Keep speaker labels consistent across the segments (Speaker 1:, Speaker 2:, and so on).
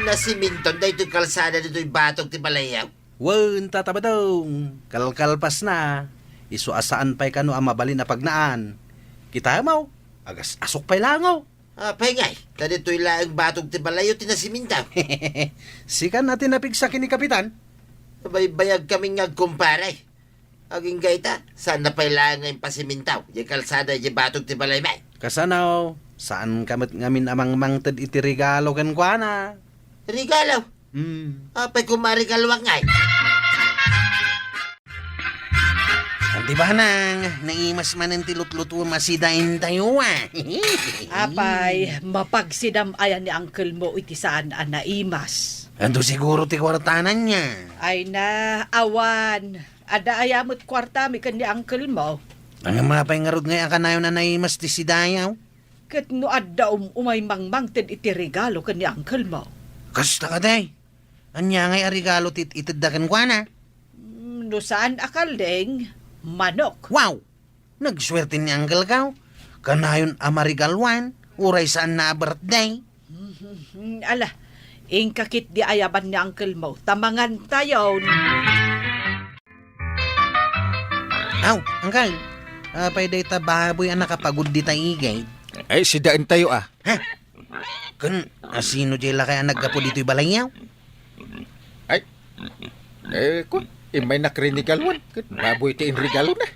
Speaker 1: Nasiminton da ito'y kalsada dito'y batog ti balayaw.
Speaker 2: Wen tatabadong, kalkalpas na. Isu asaan pa'y kano ang mabalin na pagnaan. Kita mo, agas asok pa'y langaw.
Speaker 1: Pahingay, na dito'y laang batog ti balayaw tinasimintaw.
Speaker 2: Sikan natin napigsakin ni Kapitan.
Speaker 1: Baybayag kaming ngagkumparay. Aging gaita, saan na pa'y laang ngayong pasimintaw? Yung kalsada yung batog ti balay may.
Speaker 2: Kasanaw, saan kamot ngamin amang mangted iti regalo kan kwa na?
Speaker 1: Regalaw. Apay kumarigalwak ngay.
Speaker 2: Di ba nang naimas man ang tilutluto masidain tayo
Speaker 3: Apay, mapagsidam ayan ni Uncle mo iti saan ang naimas.
Speaker 2: Ando siguro ti kwartanan niya.
Speaker 3: Ay na, awan. Ada ayamot kwarta mi kan ni Uncle mo.
Speaker 2: Ang mapay nga rod ngayon kanayon na naimas ti sidayaw.
Speaker 3: Kat no adda umay mangmangted iti regalo kan ni Uncle mo.
Speaker 2: Kasta ka day. Anya ngay regalo tit itadakan kwa na.
Speaker 3: No saan akaldeng? Manok.
Speaker 2: Wow! Nagswerte ni Uncle Kaw. Kanayon amarigalwan. Uray saan na birthday.
Speaker 3: Ala, ingkakit di ayaban ni Uncle mo. Tamangan tayo.
Speaker 2: Aw, Uncle. Apay day ta baboy ang nakapagod di taigay.
Speaker 4: Ay, sidaan tayo
Speaker 2: Ha? Kun, sino jela kaya nagkapo dito'y balayaw?
Speaker 4: Ay, kung imay nakrinigalwan, baboy ti regalo na.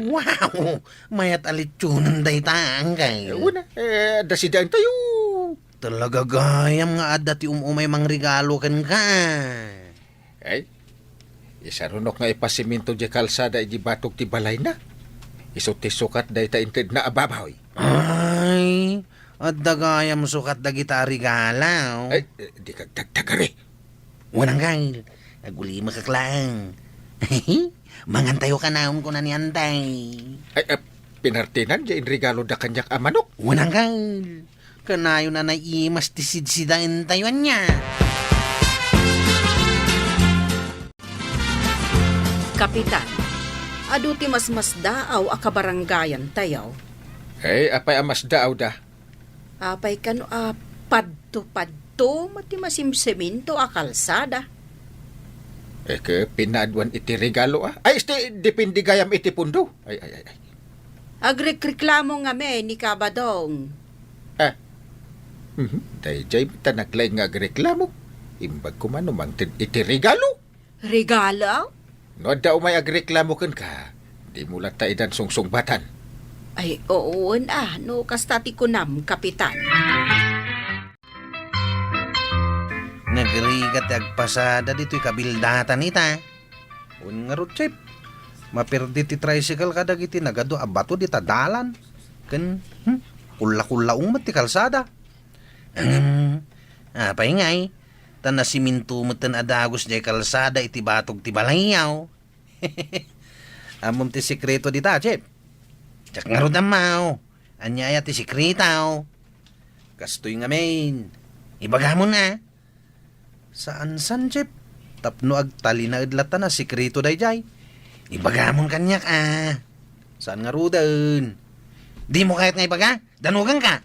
Speaker 2: Wow! Mayat alitsunan day ta, Uncle.
Speaker 4: Una, da sidaan tayo.
Speaker 2: Talaga gayam nga adda ti umay mang regalo kan ka.
Speaker 4: Ay, isarunok nga ipasiminto di kalsada iji batog ti balay na. Iso ti sukat day ta inted na ababaw.
Speaker 2: Ay, adda gayam sukat da kita regalaw.
Speaker 4: Ay, di kag dagdagari.
Speaker 2: Wanang Kyle, aguli makaklang. Mangantayo ka naon ko na ni Antay.
Speaker 4: Ay, pinartinan di regalo da kanyak amanok.
Speaker 2: Wanang Kyle, kanayo na naimas ti sidsidain tayuan niya.
Speaker 5: Kapitan, adu ti mas daaw a kabaranggayan tayaw.
Speaker 4: Ay, apay amas daaw da.
Speaker 5: Apay kano padto mati masimseminto a kalsada.
Speaker 4: Ke pinadwan iti regalo Ay, depende gayam iti pundo. Ay.
Speaker 5: Agrekreklamo nga me ni Kabadong.
Speaker 4: Dayjay ta naglay nga agreklamo. Imbag ko man umang iti regalo.
Speaker 5: Regalo?
Speaker 4: No daw may agreklamo kan ka. Di mo lang taidan sungsung-batan.
Speaker 5: Ay, oon no kastati ko nam, Kapitan.
Speaker 2: Nagrigat agpasada dito'y kabildatan ita. Un nga rod, Chip. Mapirdi ti tricycle kadag iti nagado abato di tadalan. Kan, kula-kulaong mat ti kalsada. Paingay. Tan nasiminto mo tan adagos di kalsada iti batog ti balayaw. Amom ti sikreto di ta, Chip. Tsak nga rod amaw. Anyaya ti sikretaw. Kastoy nga main. Ibaga mo na. Saan, Chip? Tapno agtali na idlata na sikreto dayjay. Ibagamon kanyak Saan nga rudan? Di mo kahit nga ibaga? Danugan ka?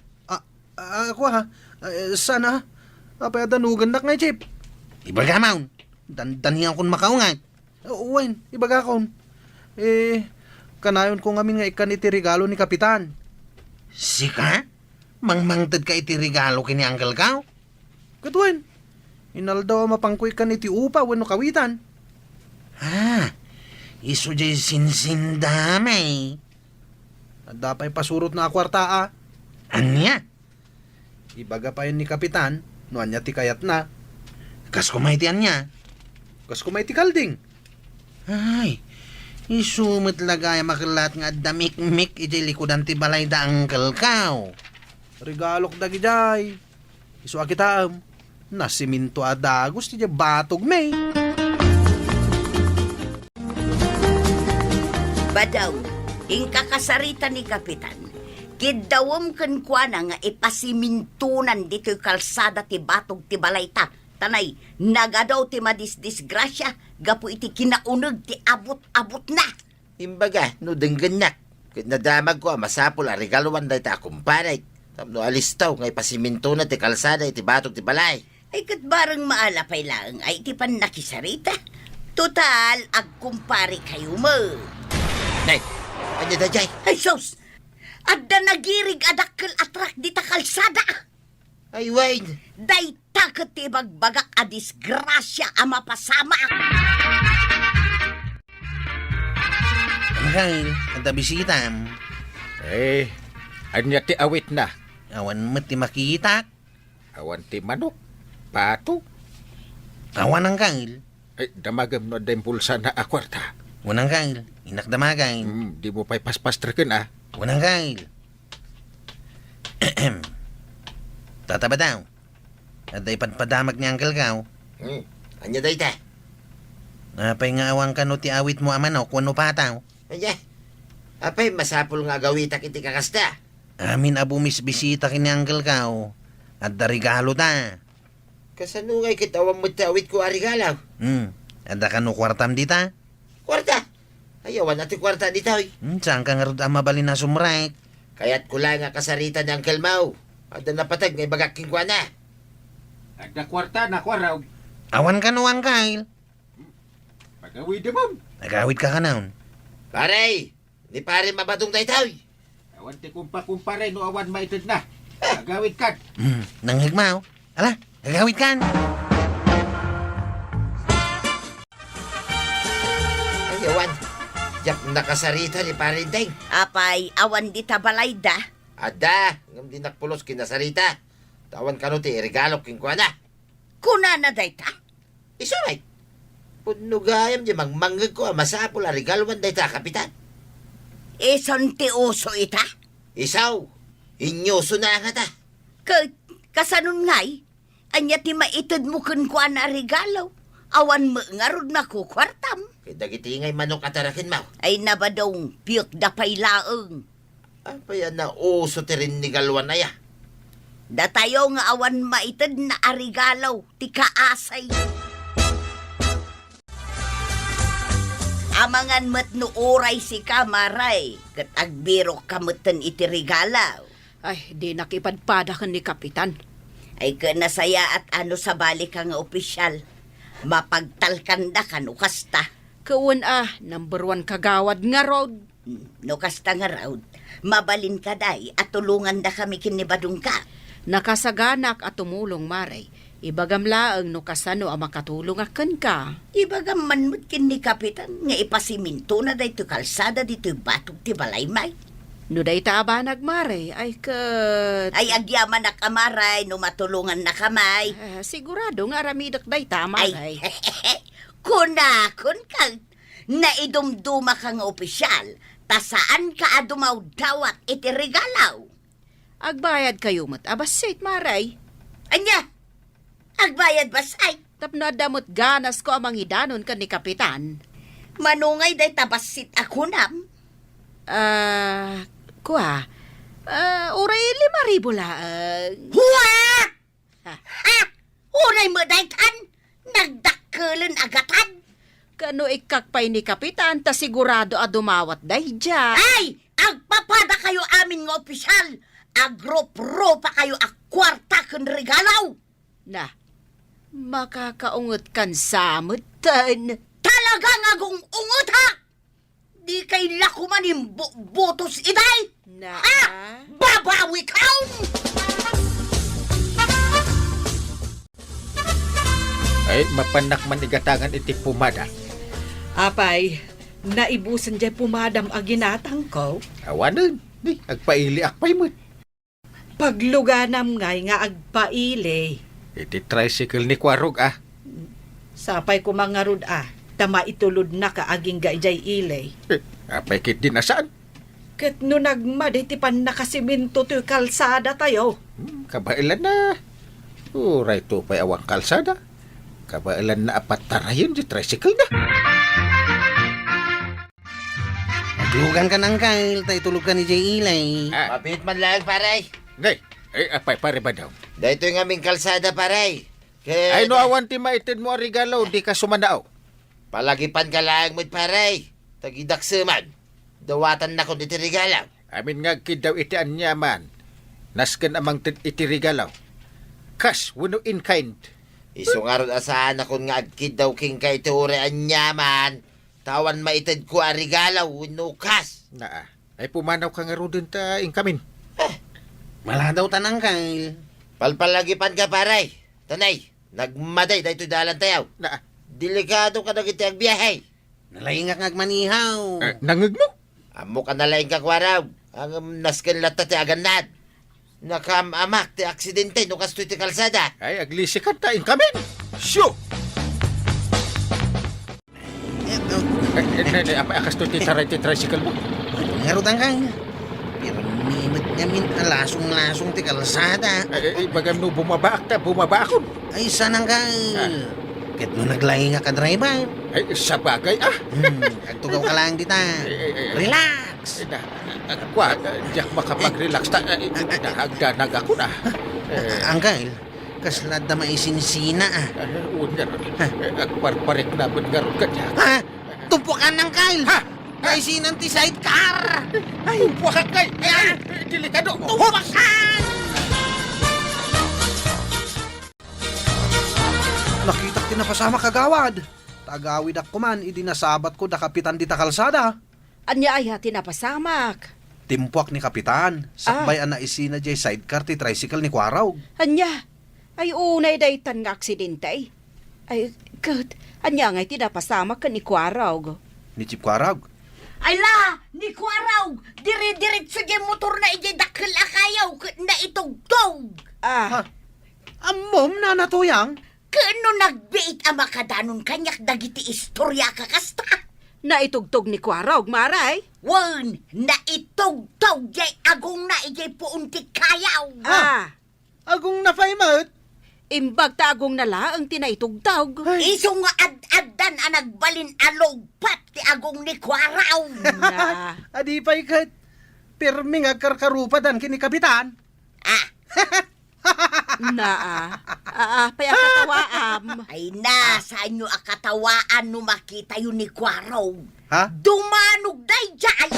Speaker 2: Ako sana. Apay danugan na nga, Chip. Ibagamon. Danhiyan kon makaungat. Uwain, ibaga kon. Kanayon ko ngamin nga ikan iti regalo ni Kapitan. Sika? Mangmangtad ka iti regalo kini Uncle Kaw? Katuin. Inaldaw mapangkuy ka iti upa wano kawitan. Iso jay sinsindamay. Adapay pasurot na akwarta Anya? Ibaga pa yun ni Kapitan, no anya ti kayat na. Kas kumay ti anya. Kas kumay ti kalding. Ay, isumit lagay makilat nga damik-mik ijay likudan ti balay da Uncle Kaw. Regalok dagi jay. Isu akitam. Nasiminto adagos ti batog may.
Speaker 6: Badaw, ingkakasarita ni Kapitan. Kidawom kan kwa na nga ipasimintunan dito'y kalsada ti batog ti balayta. Tanay, nagadaw ti madisdisgrasya, gapu iti kinaunog ti abot-abot na.
Speaker 1: Imbaga, no denggenyak. Kit nadamag ko masapol a regaluan day ta kumparay. Tapno alistaw ngay pasiminto na ti kalsada iti batog ti balay.
Speaker 6: Ay kat barang maalapay lang ay iti pan nakisarita. Total, agkumpari kayo mo.
Speaker 1: Nay, anya da jay?
Speaker 6: Ay sus! Adda nagirig adakkel atrak di ta kalsada.
Speaker 1: Ay, Wayne.
Speaker 6: Day taket ti bagbagak a disgrasya a mapasama.
Speaker 2: Angkal, at bisitam.
Speaker 4: Anya ti awit na.
Speaker 2: Awan mo ti makita.
Speaker 4: Awan ti manok. Pato.
Speaker 2: Awan angkal.
Speaker 4: Damagam no da pulsa na akwarta.
Speaker 2: Unang kail, inakdamagay.
Speaker 4: Di mo pa'y paspastrikin
Speaker 2: Unang kail. Tataba daw. At ay padamag ni Uncle Kaw.
Speaker 1: Anya da ita?
Speaker 2: Napay nga awang kano ti awit mo amanok, wano pataw.
Speaker 1: Anya? Apay, masapul nga gawitak iti kakasta.
Speaker 2: Amin abumis bisita kini Uncle Kaw. At da regalo ta.
Speaker 1: Kasanungay kitawang mo awit ko arigalaw.
Speaker 2: At da kano kwartam dita.
Speaker 1: Kwarta. Ayawan natin kwarta dito.
Speaker 2: Saan ka nga rin mabalin na sumrek?
Speaker 1: Kaya't kula nga kasarita ng Uncle Mau. At napatag ngay bagaking kwa na.
Speaker 4: At na kwarta na kwaraw.
Speaker 2: Awan ka no, Uncle.
Speaker 4: Pagawid mo.
Speaker 2: Nagawit ka ka naon.
Speaker 1: Paray! Ni pare mabadong dito.
Speaker 4: Awan ti kumpare no awan maitid na. Pagawid ka.
Speaker 2: Nanghigmaw. Ala, nagawit kan.
Speaker 1: Ayawan. Yak nakasarita ni pare Deng.
Speaker 6: Apay, awan di ta balay da.
Speaker 1: Ada, ngam di nakpulos kinasarita. Tawan ka no ti regalo king kwa na.
Speaker 6: Kuna na day ta.
Speaker 1: Isuray. Punugayam di mangmanggag ko masapul a regalo man day ta, kapitan.
Speaker 6: Ison ti uso ita.
Speaker 1: Isaw, inyoso na nga ta.
Speaker 6: Kasanon ngay, anya ti maitid mo kun kuan na regalo. Awan mo nga rod makukwartam.
Speaker 1: Kaya dagiti ngay manok atarakin mo.
Speaker 6: Ay nabadong piyok da pailaeng.
Speaker 1: Apay na uso ti rin ni galwan na ya.
Speaker 6: Datayo nga awan maitid na arigalaw, ti kaasay. Amangan met no oray si kamaray, kat agbiro kamutan iti regalaw.
Speaker 5: Ay, di nakipadpadakan ni Kapitan.
Speaker 6: Ay kanasaya at ano sa balik nga opisyal. Mapagtalkanda ka no kasta.
Speaker 5: Kawan number 1 kagawad nga road.
Speaker 6: No kasta nga raw, mabalin ka day at tulungan da kami kinibadong ka.
Speaker 5: Nakasaganak at tumulong maray. Ibagamlaang no kasano ang makatulong akan ka.
Speaker 6: Ibagam man mo't kin ni Kapitan nga ipasiminto na dayto kalsada dito batog ti balaymay.
Speaker 5: No day taabanag maray, ay kat...
Speaker 6: Ay agyaman na kamaray no matulungan na kamay.
Speaker 5: sigurado nga ramidak day tama
Speaker 6: Ay, kun kang naidumduma kang opisyal, tasaan ka adumaw dawat iti regalaw.
Speaker 5: Agbayad kayo mat abasit maray.
Speaker 6: Anya, agbayad basay.
Speaker 5: Tapno damot ganas ko amang idanon ka ni Kapitan.
Speaker 6: Manungay day tabasit ako nam.
Speaker 5: Kuha. Uray 5,000 laang.
Speaker 6: Huwa! Unay mo daytan, nagdakkelan agatan.
Speaker 5: Kano ikakpay ni Kapitan, ta sigurado adumawat day dya.
Speaker 6: Ay, agpapada kayo amin nga opisyal. Agro-pro pa kayo akwarta kung regalaw.
Speaker 5: Na, makakaungot kan samutan.
Speaker 6: Talagang agong ungot ha! Di kay lakuman yung botos iday!
Speaker 5: Na,
Speaker 6: Babawi ka!
Speaker 4: Ay, mapanak man igatangan iti pumada.
Speaker 3: Apay, naibusan dyan pumadam aginatang ko.
Speaker 4: Awanan. Di, agpaili akpay mo.
Speaker 3: Pagluganam ngay nga agpaili.
Speaker 4: Iti tricycle ni Kwarog
Speaker 3: Sapay ko mga rud tama itulod na ka aging gayjay ilay.
Speaker 4: Apay kit din asaan.
Speaker 3: Ket no nagmaditipan nakasiminto to kalsada tayo.
Speaker 4: Kabailan na. Uray to pa'y awang kalsada. Kabailan na apat tarayon di tricycle na.
Speaker 2: Maglugan ka ng kail, tayo tulog ka ni Jay Ilay.
Speaker 1: Mapit man lang, paray.
Speaker 4: Ngay, apay pare ba daw?
Speaker 1: Dito yung aming kalsada, paray. Kaya,
Speaker 4: Ay no awan ti maitid mo ang regalo, di ka sumanao.
Speaker 1: palagipan ka lang mo't paray. Tagidaksaman. Dawatan na ko dito regalaw.
Speaker 4: Amin nga kid daw iti anyaman. Nasken amang iti regalaw. Cash, wano in kind.
Speaker 1: Iso nga ron asahan akong nga agkid daw king kay teore anyaman. Tawan maitid ko ang regalaw, nukas.
Speaker 4: Na, ay pumanaw ka nga ro din ta ingkamin.
Speaker 2: Mala daw tanang Kyle.
Speaker 1: Palpalagipan ka paray. Tanay, nagmaday dahito dalan tayaw.
Speaker 4: Na,
Speaker 1: Delikado ka na kita agbiyahe.
Speaker 2: Nalaingak ngagmanihaw.
Speaker 4: nangag mo?
Speaker 1: Amo ka nalaing kakwaraw. Ang naskin lata ti agandad. Nakamamak ti aksidente no kastoy ti kalsada.
Speaker 4: Ay, aglisikat ta ingkamin. Shoo! Apa akas to ti taray ti tricycle mo?
Speaker 2: Ngaro tang Kyle. Pero minit namin lasong-lasong ti kalsada.
Speaker 4: Ay, bagam no bumaba ako.
Speaker 2: Ay, sanang Kyle. Ket no naglaingak ka driver.
Speaker 4: Ay, sa bagay
Speaker 2: Agtugaw ka lang dita. Relax.
Speaker 4: Kwa, diyak makapag-relax ta. Hagdanag ako na.
Speaker 2: Angkal, kaslad na maisinsina
Speaker 4: Unya, agparparik na ba nga ron ka diya?
Speaker 2: Ha? Tumpukan ng Kyle!
Speaker 4: Ha?
Speaker 2: Kaisinan ti sidecar!
Speaker 4: Ay, buwak kay! Ay, delikado!
Speaker 2: Tumpukan!
Speaker 7: Nakita tinapasama kagawad. Tagawid ak kuman, idinasabat ko da kapitan di ta kalsada.
Speaker 5: Anya ay hati na pasamak.
Speaker 7: Timpuak ni kapitan. Sakbay ana isina jay sidecar ti tricycle ni Kwaraw.
Speaker 5: Anya, ay unay daytan nga aksidente. Ay, good. Anya nga tinapasamak ka ni Kwaraw.
Speaker 7: Ni Chip Kwaraw.
Speaker 6: Ay la, ni Kwaraw, dire-diretso yung motor na ijay dakil akayaw na itugtog.
Speaker 5: Ah,
Speaker 7: Amom na natuyang.
Speaker 6: Kano nagbiit ang makadanon kanyak dagiti istorya kakasta?
Speaker 5: naitugtog ni Kwaraw, maray.
Speaker 6: Wan, naitugtog jay agong na ijay puuntik kayaw.
Speaker 5: Ah,
Speaker 7: Agong nafaymot.
Speaker 5: imbag tagong nala ang tinaitugtog.
Speaker 6: Iso nga ad-addan ang nagbalin alogpat ti agong ni Kwaraw.
Speaker 5: Na,
Speaker 7: Adi pa'y kat. Pirming agkarkarupadan kini kapitan.
Speaker 5: paya katawaam.
Speaker 6: Ay na, sa inyo akatawaan no makita yun ni Kwaraw.
Speaker 7: Ha?
Speaker 6: Dumanog day jay.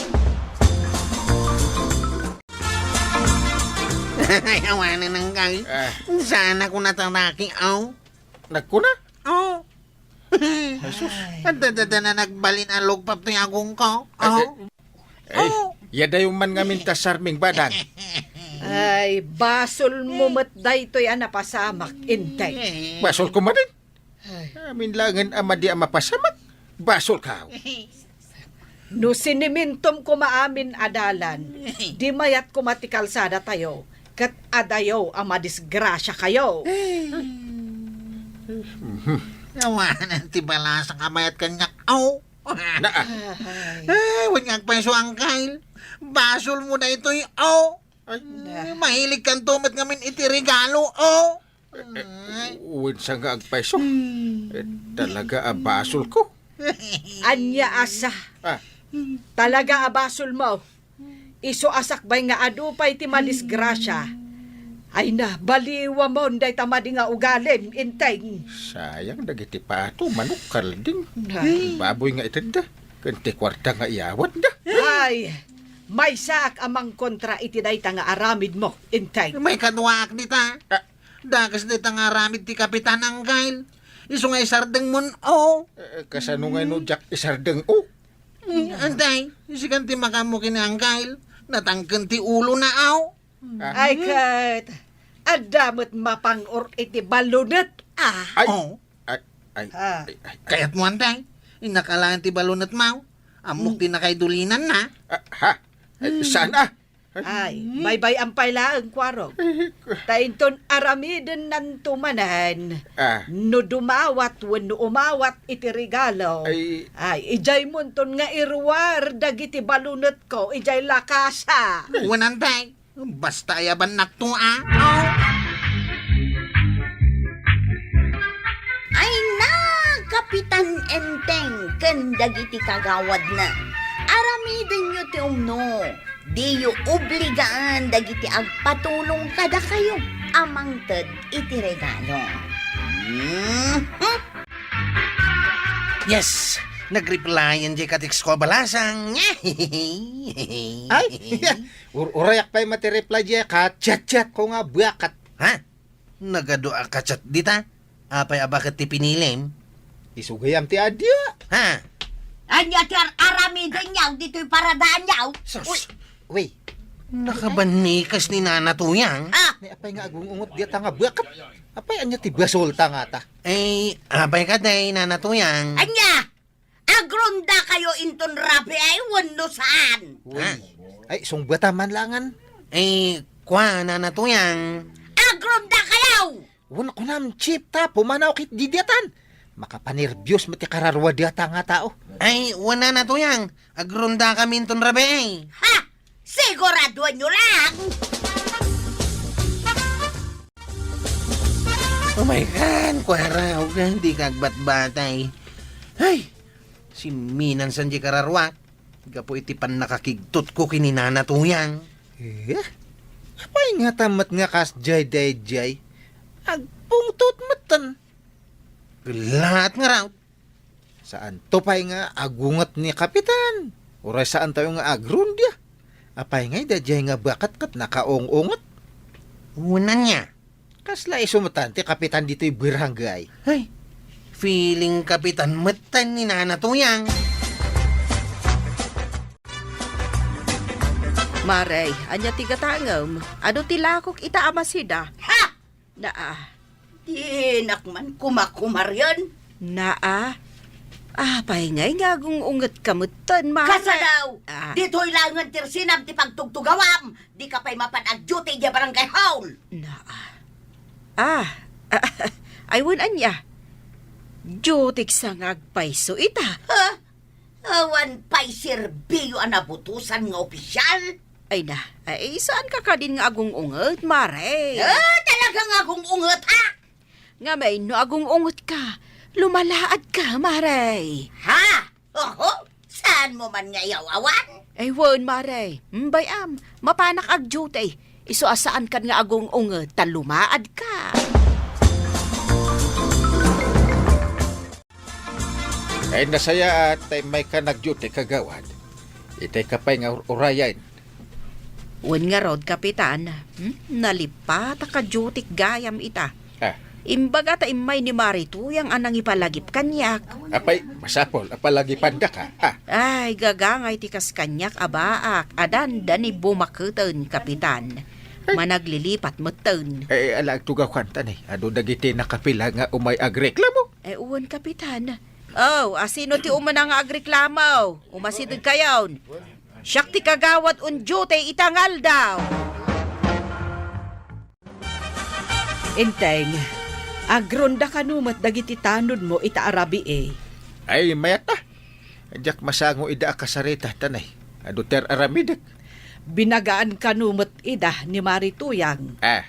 Speaker 2: Ayawanan ng Kyle. Sana ko nataraki,
Speaker 4: Nagkuna?
Speaker 2: Oh. At na nagbalin ang lugpap ni agong ko.
Speaker 4: Ay, yada yung man nga minta sarming badan.
Speaker 3: Ay, basol mo matday to'y anapasamak, intay.
Speaker 4: Basol ko man din. Amin langan ama di ama pasamak. Basol ka.
Speaker 3: No sinimintom ko maamin adalan, di mayat ko matikalsada tayo, kat adayo ang madisgrasya kayo.
Speaker 2: Ayawanan ti balasang kamayat kanyak.
Speaker 4: Naa.
Speaker 2: Ay, huwag nga peso ang Kyle. Basol mo na ito'y mahilig kang tumat ngamin iti regalo,
Speaker 4: Uwin sa nga agpaiso. Talaga basol ko.
Speaker 3: Anya asa,
Speaker 4: Ah,
Speaker 3: talaga abasol mo. Iso asakbay nga adupay ti madisgrasya. Ay na, baliwa mo, nday tamadi nga ugalim, intay.
Speaker 4: sayang dagiti pato manok kalding.
Speaker 3: Ay.
Speaker 4: Baboy nga itanda. Kanti kwarta nga iyawat da.
Speaker 3: Ay, may sak amang kontra iti day nga aramid mo, intay.
Speaker 2: May kadwaak nita. Dagas nita nga ramid ti kapitan ang Kyle. Iso nga isardeng mon,
Speaker 4: Kasano nga no Jack isardeng o.
Speaker 2: Antay, isikan ti makamukin ang Kyle. Natangken ti ulo na,
Speaker 3: Ay kat, adamot mapang-or iti balunat.
Speaker 4: Ay, ay,
Speaker 3: Ah.
Speaker 2: Kayat mo antay. Inakalaan ti balunat mau. Amok ti nakaidulinan na.
Speaker 4: ha? Ay, saan
Speaker 3: Ay, bay-bay ang pala ang kwaro. Tainton aramiden ng tumanan. No dumawat, no umawat iti regalo.
Speaker 4: Ay,
Speaker 3: Ijay munton nga irwar, dagiti balunat ko, ijay lakasa.
Speaker 2: Wanantay. Basta ayaban nakto,
Speaker 6: Ay na, Kapitan Enteng, kendagiti kagawad na. Aramiden nyo ti umno. Di yu obligaan dagiti agpatulong kada kayo amang ted iti regalo.
Speaker 2: Yes, nag-replyan di katix ko balasang.
Speaker 4: ay, urayak pa'y matireply diya ka, chat-chat ko nga buyakat.
Speaker 2: Ha? Nagadoa ka chat dita? Apay abakat ti pinilim?
Speaker 4: Isugayam ti adya.
Speaker 2: Ha?
Speaker 6: Anya ti aramida niyaw, dito'y paradaan niyaw.
Speaker 4: Sus. Uy,
Speaker 2: Nakabanikas ni Nana Tuyang.
Speaker 6: Ha?
Speaker 4: ni apay nga agungungot diya ta nga bakat. Apay anya ti basolta nga ta.
Speaker 2: Eh, apay ka day, Nana Tuyang.
Speaker 6: Anya, agronda kayo inton rabi ay wano saan.
Speaker 4: Uy. Ay, sungbata man langan.
Speaker 2: Eh, kwa, Nana Tuyang.
Speaker 6: Agronda kayo!
Speaker 4: Wala ko nam chip ta, pumanaw kit didyatan. Makapanerbyos mati kararwa diyata nga tao.
Speaker 2: Ay, wala na Tuyang. Agronda kami ton rabe.
Speaker 6: Ha? Sigurado nyo lang!
Speaker 2: Oh my God, kwaraw ka, hindi kagbat-batay. Ay, si Minan Sanji Kararwak. Higa po itipan nakakigtot ko kini Nana Tuyang.
Speaker 4: Eh? Apay nga tamat nga kas jay day jay. Agpungtot matan.
Speaker 2: Lahat nga raw.
Speaker 4: Saan to pay nga agungat ni kapitan? Uray saan tayo nga agron dia? Apay nga idajay nga bakat kat nakaong-ongot.
Speaker 2: Una niya.
Speaker 4: Kasla isumutante kapitan dito'y barangay.
Speaker 2: Ay, feeling kapitan matan ni Nana Tuyang.
Speaker 5: Maray, anya tiga tangam. Ano tilakok ita amasida?
Speaker 6: Ha?
Speaker 5: Naa.
Speaker 6: Di nakman kumakumaryan.
Speaker 5: Naa. Apay ngay nga ungat kamutan, maray.
Speaker 6: Kasa daw,
Speaker 5: Ah.
Speaker 6: dito'y langan tirsinam ti pagtugtugawam. Di ka pa'y mapan-ag-duty di barangay hall.
Speaker 5: Naa. Aywan anya. Jutik sa ngagpaiso ita.
Speaker 6: Ha? Awan pa'y serbiyo ang nabutusan nga opisyal.
Speaker 5: Ay na, ay saan ka ka din nga agong ungat, maray?
Speaker 6: Talagang akong ungot ha?
Speaker 5: Nga may no agong ungat ka. Lumalaad ka, maray.
Speaker 6: Ha? Oho? Saan mo man nga yawawan?
Speaker 5: Ay won, maray. Bayam, mapanak ag jutay. Iso asaan kan nga agong ungat, talumaad ka.
Speaker 4: Ay nasaya at ay may ka nagduty kagawad. Itay ka pa'y nga urayan.
Speaker 5: Wen nga rod, kapitan. Nalipat ka jutik gayam ita.
Speaker 4: Ha?
Speaker 5: Imbaga ta imay ni Marituyang anang ipalagip kanyak.
Speaker 4: Apay, masapol, apalagi panda ka. Ha?
Speaker 5: Ay, gagangay tikas kanyak abaak. Adan dani bumakutan, kapitan. Managlilipat meten.
Speaker 4: Eh, alag tugaw kanta ni. Ano dagiti nakapila nga umay agreklamo?
Speaker 5: Eh, uwan, kapitan. Oh, asino ti umana nga agreklamaw? Umasidod kayawn. Siyak ti kagawat unjute itangal daw. Inteng, agronda kanumat dagiti tanod mo ita arabi eh.
Speaker 4: Ay, mayata. Ajak masango ida akasarita tanay. Aduter aramidak.
Speaker 3: Binagaan kanumat ida ni Marituyang.
Speaker 4: Ah,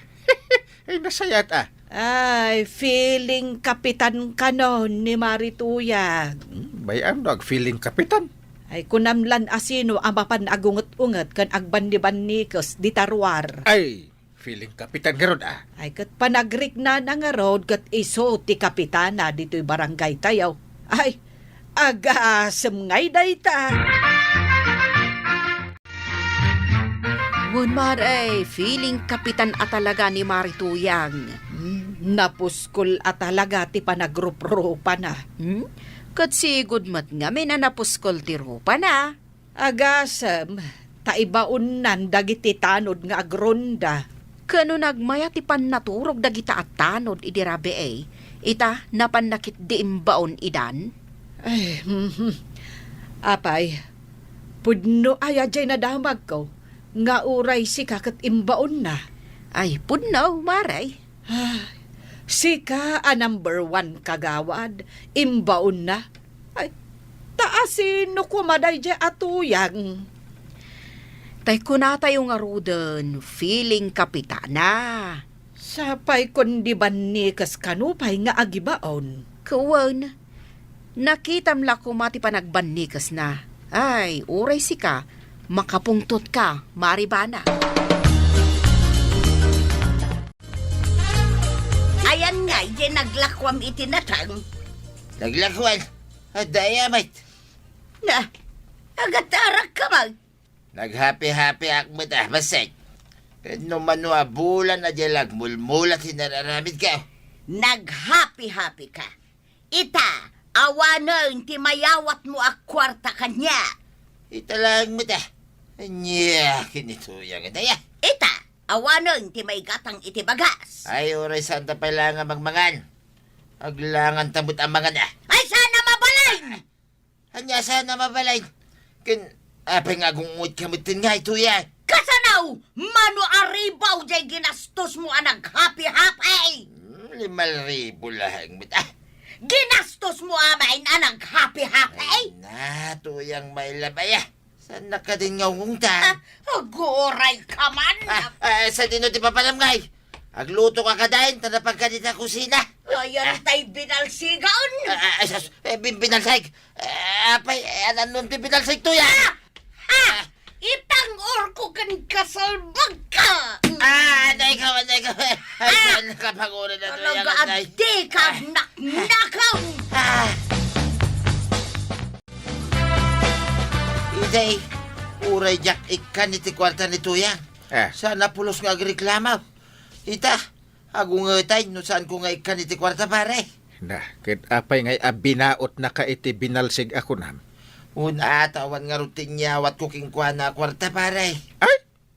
Speaker 4: ay nasayat ah.
Speaker 3: Ay, feeling kapitan kanon ni Marituyang.
Speaker 4: Bayam no, feeling kapitan.
Speaker 3: Ay, kunamlan asino ang mapan-agungot-ungot kan agban-ni-ban-nikos di tarwar.
Speaker 4: Ay, feeling kapitan karon ah.
Speaker 3: Ay, kat panagrik na nga road kat iso ti kapitana dito'y barangay tayo. Ay, aga-asem ngay dayta.
Speaker 5: Ngun maray, feeling kapitan atalaga ni Marituyang.
Speaker 3: Napuskol at talaga ti panagrup-rupa na.
Speaker 5: Kat sigud mat nga may nanapuskol ti rupa na.
Speaker 3: Agasem, taibaon nan dagiti tanod nga agronda.
Speaker 5: Kano nagmaya ti pannaturog dagita at tanod idirabe eh. Ita napanakit di imbaon idan.
Speaker 3: Ay, apay, pudno aya jay nadamag ko. Nga uray si kakat imbaon na.
Speaker 5: Ay, pudnaw, maray.
Speaker 3: Sika a number 1 kagawad, imbaon na. Ay, taasin no kumaday dya atuyang.
Speaker 5: Tay kunatayo nga ruden, feeling kapitana.
Speaker 3: Sapay kundi banikas kanupay nga agibaon.
Speaker 5: Kawan, nakitam la kumati panagbannikas na. Ay, uray sika, makapungtot ka, maribana.
Speaker 6: Ayan nga, yung naglakwam itinatang.
Speaker 1: Naglakwan. At dayamit.
Speaker 6: Na, agatarak ka mag.
Speaker 1: Naghapi-hapi akmat masay. No manua bulan na dyalag mulmulat hinararamid ka.
Speaker 6: naghappy-happy ka. Ita, awanan ti mayawat mo ak kwarta kanya.
Speaker 1: Italang mo ta. Anya, kinituyang ita ya.
Speaker 6: Ita, awanan ti may gatang iti bagas.
Speaker 1: Ay, oray santa pala nga magmangan. Aglangan tabot ang mga na.
Speaker 6: Ay, sana mabalay!
Speaker 1: Anya sana mabalay. Apay nga gungut kamutin nga ito yan.
Speaker 6: Kasanaw, mano aribaw jay ginastos mo ang naghappy-happy.
Speaker 1: 5,000 lahang mo ta.
Speaker 6: Ginastos mo amain ang naghappy-happy.
Speaker 1: Na, tuyang may labaya. Saan na ka din nga ungta?
Speaker 6: Agoray ka man.
Speaker 1: Sa dino di papalamngay. Agluto ka kadahin, tanapag ka dito kusina.
Speaker 6: Ayan tay binalsigaon.
Speaker 1: Binalsay. Apay, anan ti binalsay to ya?
Speaker 6: Itang orko kan kasalbag ka.
Speaker 1: Anay ka. Ay, nakapangunan na to yung
Speaker 6: Talaga
Speaker 1: anay.
Speaker 6: abdi ka naknakaw.
Speaker 1: Iday, uray jak ikan iti kwarta ni Tuyang. Sana pulos nga agreklamaw. Ita, agungetay no saan ko nga ikan iti kwarta pare.
Speaker 4: Na, ket apay ngay abinaot na ka iti binalsig ako nam.
Speaker 1: Una tawan nga rutin niya wat ko kingkwa na kwarta pare.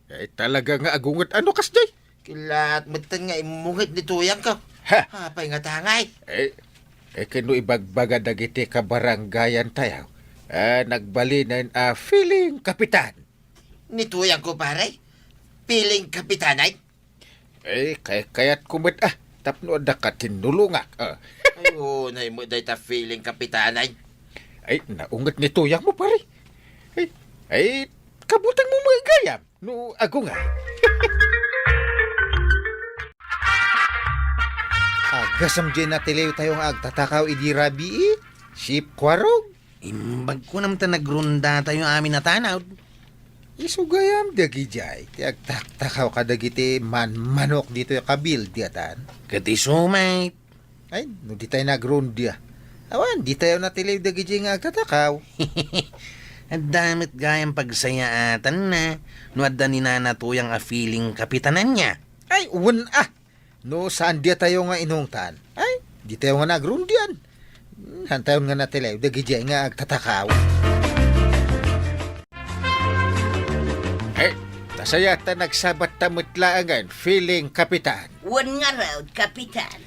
Speaker 4: Ay, talaga nga agungot ano kas day?
Speaker 1: Kilat matan nga imungit ni Tuyang ka.
Speaker 4: Ha?
Speaker 1: Apay nga tangay.
Speaker 4: Kano ibagbaga dagiti ka baranggayan tayo. Nagbalinan feeling kapitan.
Speaker 1: Ni Tuyang ko pare. Piling kapitanay.
Speaker 4: Kaya't kumit tapno da ka tinulungak.
Speaker 1: Ay, unay mo day ta feeling kapitanay.
Speaker 4: Ay, naungat ni Tuyang mo pare. Ay, kabutang mo mga gayam. No, ako nga. Agasam dyan na tilayo tayong agtatakaw idi rabi Sip kwarog.
Speaker 2: Imbag ko naman ta nagrunda tayo amin na tanaw.
Speaker 4: Isugayam dagi jay. Tiag takaw ka dagiti manok dito yung kabil diatan.
Speaker 2: Kati sumay.
Speaker 4: Ay, no di tayo nagrunda. Awan, di tayo natilayo dagi jay nga agtatakaw.
Speaker 2: Ang damit gayang pagsayaatan na. No adda ni nanatuyang a feeling kapitanan niya.
Speaker 4: Ay, uwan No, saan di tayo nga inungtan? Ay, di tayo nga nagrundian. Hantayon nga natilayo dagi jay nga agtatakaw. Ay, tasayata nagsabat tamutlaangan, feeling kapitan.
Speaker 6: Wan nga raw, kapitan.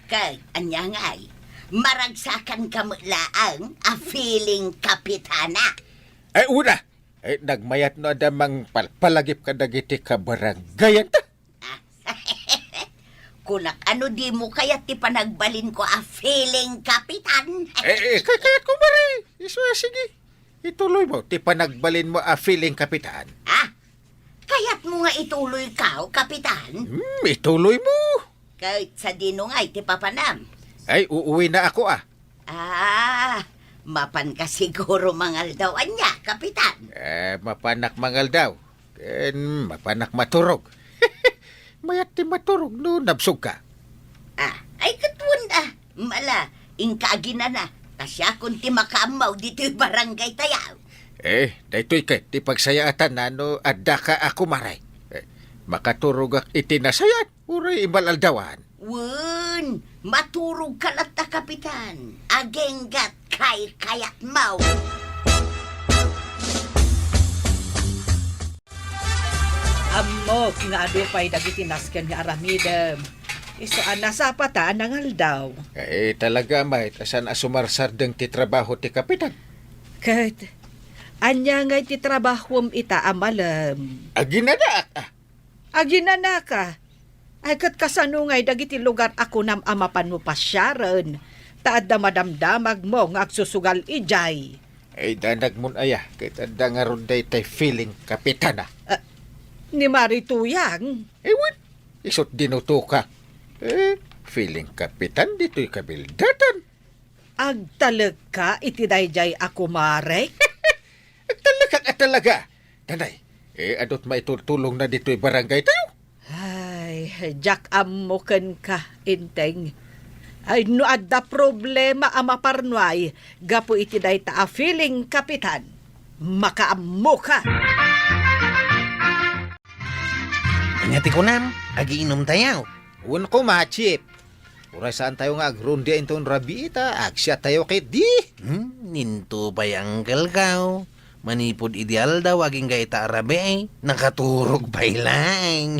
Speaker 6: Kay, anya nga ay, maragsakan kamutlaang a feeling kapitana.
Speaker 4: Ay, una! Ay, nagmayat no adamang palagip ka dagiti ka baranggayan ta.
Speaker 6: Kunak ano di mo kaya ti panagbalin ko a feeling kapitan.
Speaker 4: Kaya't ko mari. Sige. Ituloy mo, ti panagbalin mo a feeling kapitan.
Speaker 6: Kaya't mo nga ituloy ka, kapitan.
Speaker 4: Ituloy mo.
Speaker 6: Kahit sa dino nga, ti papanam.
Speaker 4: Ay, uuwi na ako
Speaker 6: Mapan ka siguro mangal daw anya, kapitan.
Speaker 4: Mapanak mangal daw. Mapanak maturog. Mayat ti maturog no nabsog ka.
Speaker 6: Ay katun mala, ingkagina na. Tasya kung ti makamaw dito yung barangay tayaw.
Speaker 4: Daytoy ka, ti pagsayaatan na no adda ka ako maray. Makaturog ak itinasayat, uray imalaldawan.
Speaker 6: Wun, maturog ka lang ta, kapitan. Agenggat kay kayat mau.
Speaker 3: Amok nga adupay dagiti nasken nga aramidem. Iso nasa pata nangal daw.
Speaker 4: Talaga may, tasan asumarsar deng ti trabaho ti kapitan.
Speaker 3: Kat, anya nga ti trabahom ita amalam.
Speaker 4: Aginada
Speaker 3: Aginana ka. Ay kat kasanungay dagiti lugar ako nam amapan mo pasyaran. Taad na madamdamag mo nga agsusugal ijay.
Speaker 4: Danag mun aya, kahit adda nga ronday tay feeling kapitana.
Speaker 3: Ni Marituyang.
Speaker 4: Ewan, isot dinuto ka. Feeling kapitan dito'y kabildatan.
Speaker 3: Agtalag ka itidayjay ako mare.
Speaker 4: Talaga. Tanay, adot maitultulong na dito'y barangay tayo.
Speaker 3: Ay, Jack amukan ka, inteng. Ay, no adda problema ama parnoy, gapo itiday ta a feeling kapitan. Makaammo ka.
Speaker 2: Ingati ko nam, agiinom tayo.
Speaker 4: Un ko machip. Uray saan tayo nga agrundi inton rabita, agsya tayo kay di.
Speaker 2: Ninto pa yung uncle kao. Manipod ideal daw, aging gaita arabe ay. Nakaturog pa lang.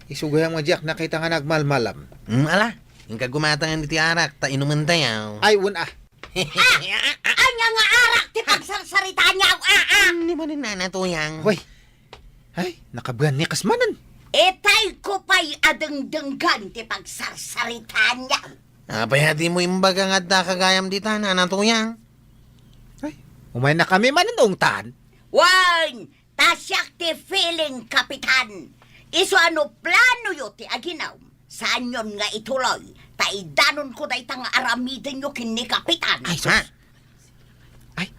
Speaker 4: Isugay ang mga Jack, nakita nga nagmalmalam.
Speaker 2: Ala, yung kagumatangan ni Tiarak, ta inuman tayo.
Speaker 4: Ay, wala.
Speaker 6: Anya nga arak, ti pagsarsarita niya,
Speaker 2: Hindi mo rin nanatuyang.
Speaker 4: Hoy, ay, nakabuhan ni kasmanan.
Speaker 6: Etay ko pa'y adengdenggan, ti pagsarsarita niya.
Speaker 2: Apayati mo imbaga nga da kagayam di ta, nanatuyang.
Speaker 4: Ay, umay na kami mananong tan.
Speaker 6: Wan, tasyak ti feeling, kapitan. Iso ano plano yo ti aginaw. Saan yon nga ituloy? Taidanon ko da itang aramidin nyo kini kapitan.
Speaker 4: Ay, sus.
Speaker 2: Ha?
Speaker 4: Ay,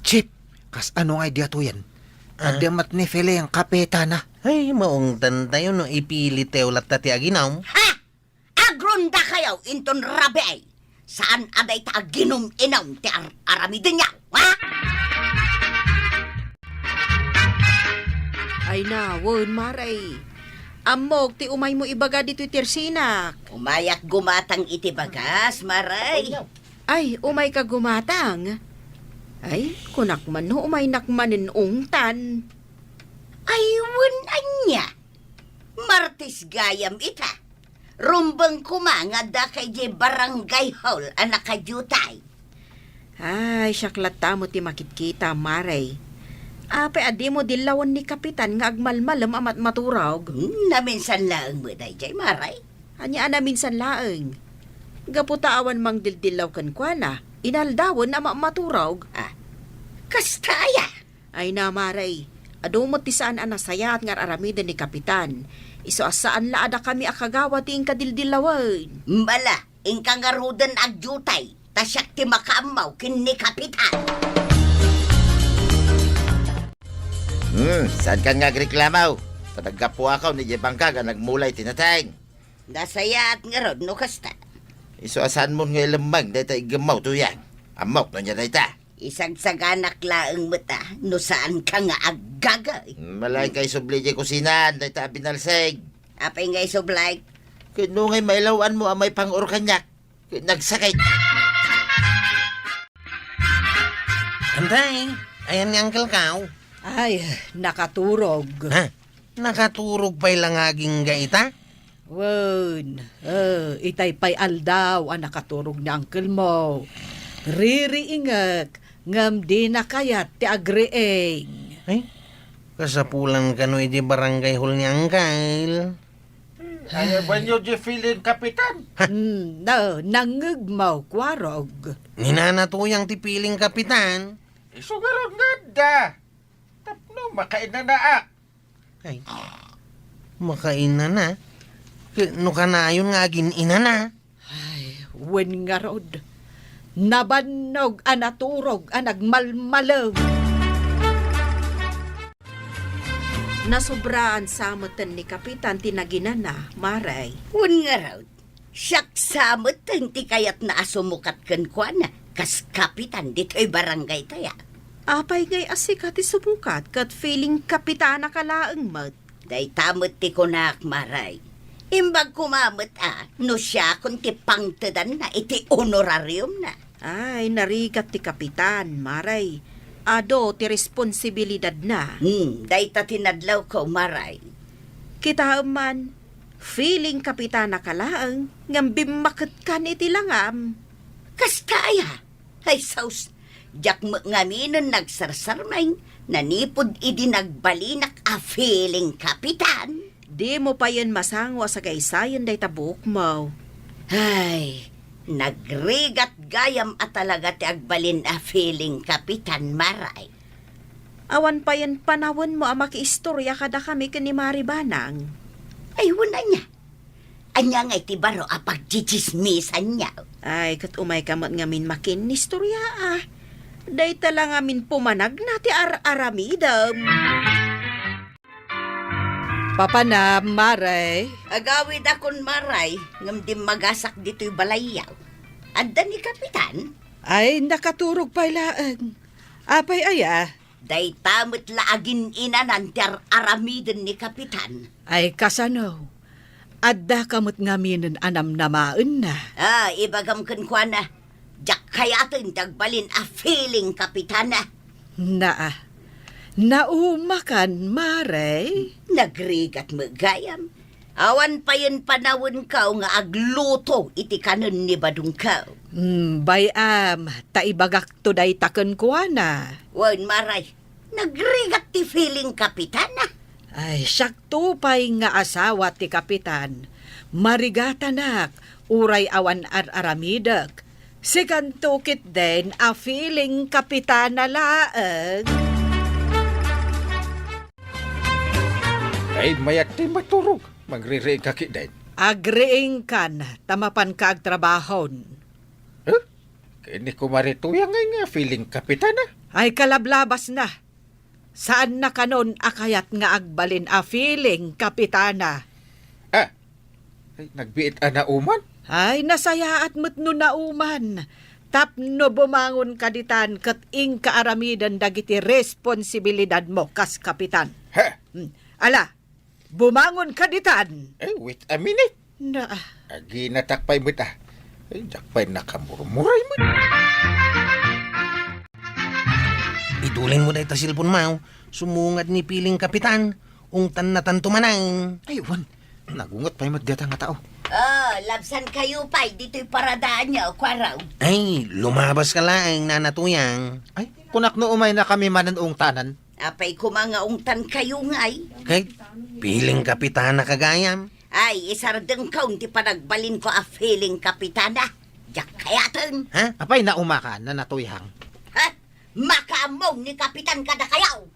Speaker 4: Chip, kas ano nga idea to yan? Adamat ni Fele ang kapetana.
Speaker 2: Ay, maong tantayo no ipilit ulat ta ti aginaw.
Speaker 6: Ha? Agronda kayaw inton rabay. Saan aday ta aginom inaw ti aramidin niya? Ha?
Speaker 5: Ay nawon, Maray. Amog, ti umay mo ibaga dito'y tersinak.
Speaker 6: Umayak gumatang iti bagas, maray.
Speaker 5: Ay, umay ka gumatang. Ay, kunakman no, umay nakmanin ungtan.
Speaker 6: Aywan anya. Martis gayam ita. Rumbang kumanga da kay di barangay hall anak kajutay.
Speaker 5: Ay, saklata mo ti makitkita, Maray. Ape, adi mo dilawan ni Kapitan nga agmalmalam amat maturog.
Speaker 6: Naminsan lang mo day jay maray.
Speaker 5: Anya ana minsan laeng. Gaputaawan mang dildilaw kan kuana. Inaldawon na maturog.
Speaker 6: Kastaya.
Speaker 5: Ay na, Maray. Ado mo ti saan anasayat nga aramida ni Kapitan. Iso asaan laada kami akagawa ti kadildilawan.
Speaker 6: Mbala, ingkang ngarudan agjutay. Tasyak ti makaamaw kini kapitan.
Speaker 1: Saan ka nga agreklamaw? Tanaggapo ako ni Jebangka nga nagmulay tinatang.
Speaker 6: Nasayat nga rod no kasta.
Speaker 1: Iso asan mo nga ilamang dahil tayo gamaw tuyang. Amok no niya dahil ta.
Speaker 6: Isang saganak laeng mata, no saan ka nga aggagay.
Speaker 1: Malay kay subli di kusinan dahil ta binalseg.
Speaker 6: Apay nga isublay.
Speaker 1: Kano ngay mailawan mo amay pang orkanyak. Nagsakay.
Speaker 2: Antay, ayan ni uncle kao.
Speaker 3: Ay, nakaturog.
Speaker 2: Ha? Nakaturog pa'y lang aging gaita?
Speaker 3: Wen, itay pay aldaw ang nakaturog ni uncle mo. Ririingak, ngam di na kayat ti agreeng.
Speaker 2: Ay, kasapulan ka no di barangay hall ni uncle.
Speaker 1: Ano ba nyo di feeling kapitan?
Speaker 3: No, nangugmaw kwarog.
Speaker 2: Ninanatuyang ti piling Kapitan.
Speaker 1: Isugarod nga da. Tapno, makain na naa.
Speaker 2: Ay, makain na na. No ka na yun nga ginina na.
Speaker 3: Ay, wen nga rod. Nabanog anaturog anagmalmalaw.
Speaker 5: Nasobraan samatan ni Kapitan tinaginan na, Maray.
Speaker 6: Un nga raw, siyak samot ti kayat na asumukat kan kwa na. Kas kapitan dito'y barangay taya.
Speaker 5: Apay gay asikat isumukat kat feeling Kapitana kalaeng mat.
Speaker 6: Day tamot ti kunak maray. Imbag kumamot no siya kung ti pangtadan na iti honorarium na.
Speaker 5: Ay, narigat ti Kapitan, Maray. Ado ti responsibilidad na.
Speaker 6: Day ta tinadlaw ko maray.
Speaker 5: Kita man, feeling Kapitana kalaeng ngam bimakit kan iti langam.
Speaker 6: Kastaya. Ay saus, jak mo ngaminon nagsarsarmay, nanipod idi nagbalinak a feeling kapitan.
Speaker 5: Di mo pa yan masangwa sa gaysayan day tabuk mo.
Speaker 6: Ay, nagrigat gayam at talaga ti agbalin a feeling kapitan maray.
Speaker 5: Awan pa yan panawon mo ang makiistorya kada kami kani Maribanang.
Speaker 6: Ay, wala niya. Anya nga iti baro a pagchichismisan niya.
Speaker 5: Ay, kat umay kamot ngamin makin istorya Day tala ngamin pumanag na ti aramidam.
Speaker 3: Papana, Maray.
Speaker 6: Agawid akon maray, ngam di magasak dito'y balayaw. Adda ni kapitan,
Speaker 3: Ay, nakaturog pa'y laang. Apay aya.
Speaker 6: day tamot laagin inanan ti aramidin ni kapitan.
Speaker 3: Ay, kasano. Adda kamot ngamin anam namaan na.
Speaker 6: Ibagam kan kwa na. Jak kayatin dagbalin a feeling kapitana.
Speaker 3: Naumakan, Mare.
Speaker 6: Nagrigat magayam. Awan pa yun panawon ka nga agluto iti kanon ni badung ka.
Speaker 3: Bayam, taibagak to day taken kwa na.
Speaker 6: Wan maray, nagrigat ti feeling kapitana.
Speaker 3: Ay, siyak tupay nga asawa ti kapitan. Marigatanak, uray awan aramidak. Sikan tukit din a feeling kapitana laeng.
Speaker 4: Ay, mayat ti maturog. Magriri kaki din.
Speaker 3: Agreeing kan, tamapan ka ag trabahon.
Speaker 4: Huh? Kini ko marituya nga feeling kapitana.
Speaker 3: Ay kalablabas na. Saan na kanon akayat nga agbalin a feeling kapitana?
Speaker 4: Ay, nagbiit ana uman.
Speaker 3: Ay, nasayaat mo't no nauman. Tapno bumangon kaditan kat ing kaaramidan dagiti responsibilidad mo kas kapitan.
Speaker 4: Ha?
Speaker 3: Ala, bumangon kaditan.
Speaker 4: Wait a minute.
Speaker 3: Na,
Speaker 4: Agi natakpay mo ta. Jakpay nakamurmuray mo.
Speaker 2: Idulin mo dahi ta silpon mo. Sumungad ni piling kapitan. Ungtan na tanto manang.
Speaker 1: Ay, wan. Nagungot pa yung magdata nga tao.
Speaker 6: Labsan kayo pa, dito'y paradaan niya o kwaraw.
Speaker 2: Ay, lumabas ka lang, nanatuyang.
Speaker 1: Ay, punak no umay na kami mananong tanan.
Speaker 6: Apay kumangaungtan kayo ngay.
Speaker 2: Kay, piling kapitan na kagayam.
Speaker 6: Ay, isardeng kaun ti panagbalin ko a feeling kapitana. Jak kayaten.
Speaker 2: Ha?
Speaker 1: Apay na umaka na natuyhang.
Speaker 6: Ha? Makaamong ni kapitan kada kayaw.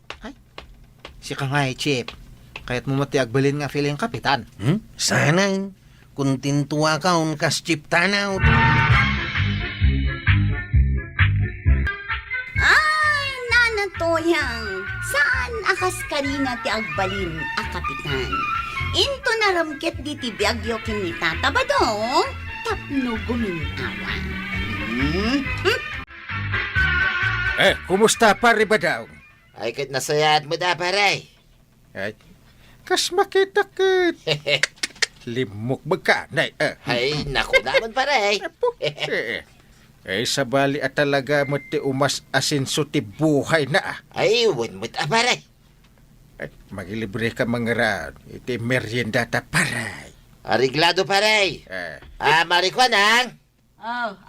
Speaker 1: Si kangay, Chip. Kaya't mo mati agbalin nga feeling kapitan.
Speaker 2: Sana, kung tintuwa ka kas chip tanaw.
Speaker 6: Ay, nanatoyang. Saan akas kanina ti agbalin a kapitan? Into naramket di ti biagyo kinita tabadong. Tapno guminawan.
Speaker 4: Kumusta pare ba daw?
Speaker 1: Ay, kahit nasayaat mo da, paray.
Speaker 4: Ay, kas makita kat. Limok magkanay.
Speaker 1: Ay, naku naman, paray.
Speaker 4: Sabali at talaga mo ti umas asinso ti buhay na.
Speaker 1: Ay, win-wit paray.
Speaker 4: At magilibre ka mga raon. Iti merienda ta paray.
Speaker 1: Ariglado, paray. Marikwanang.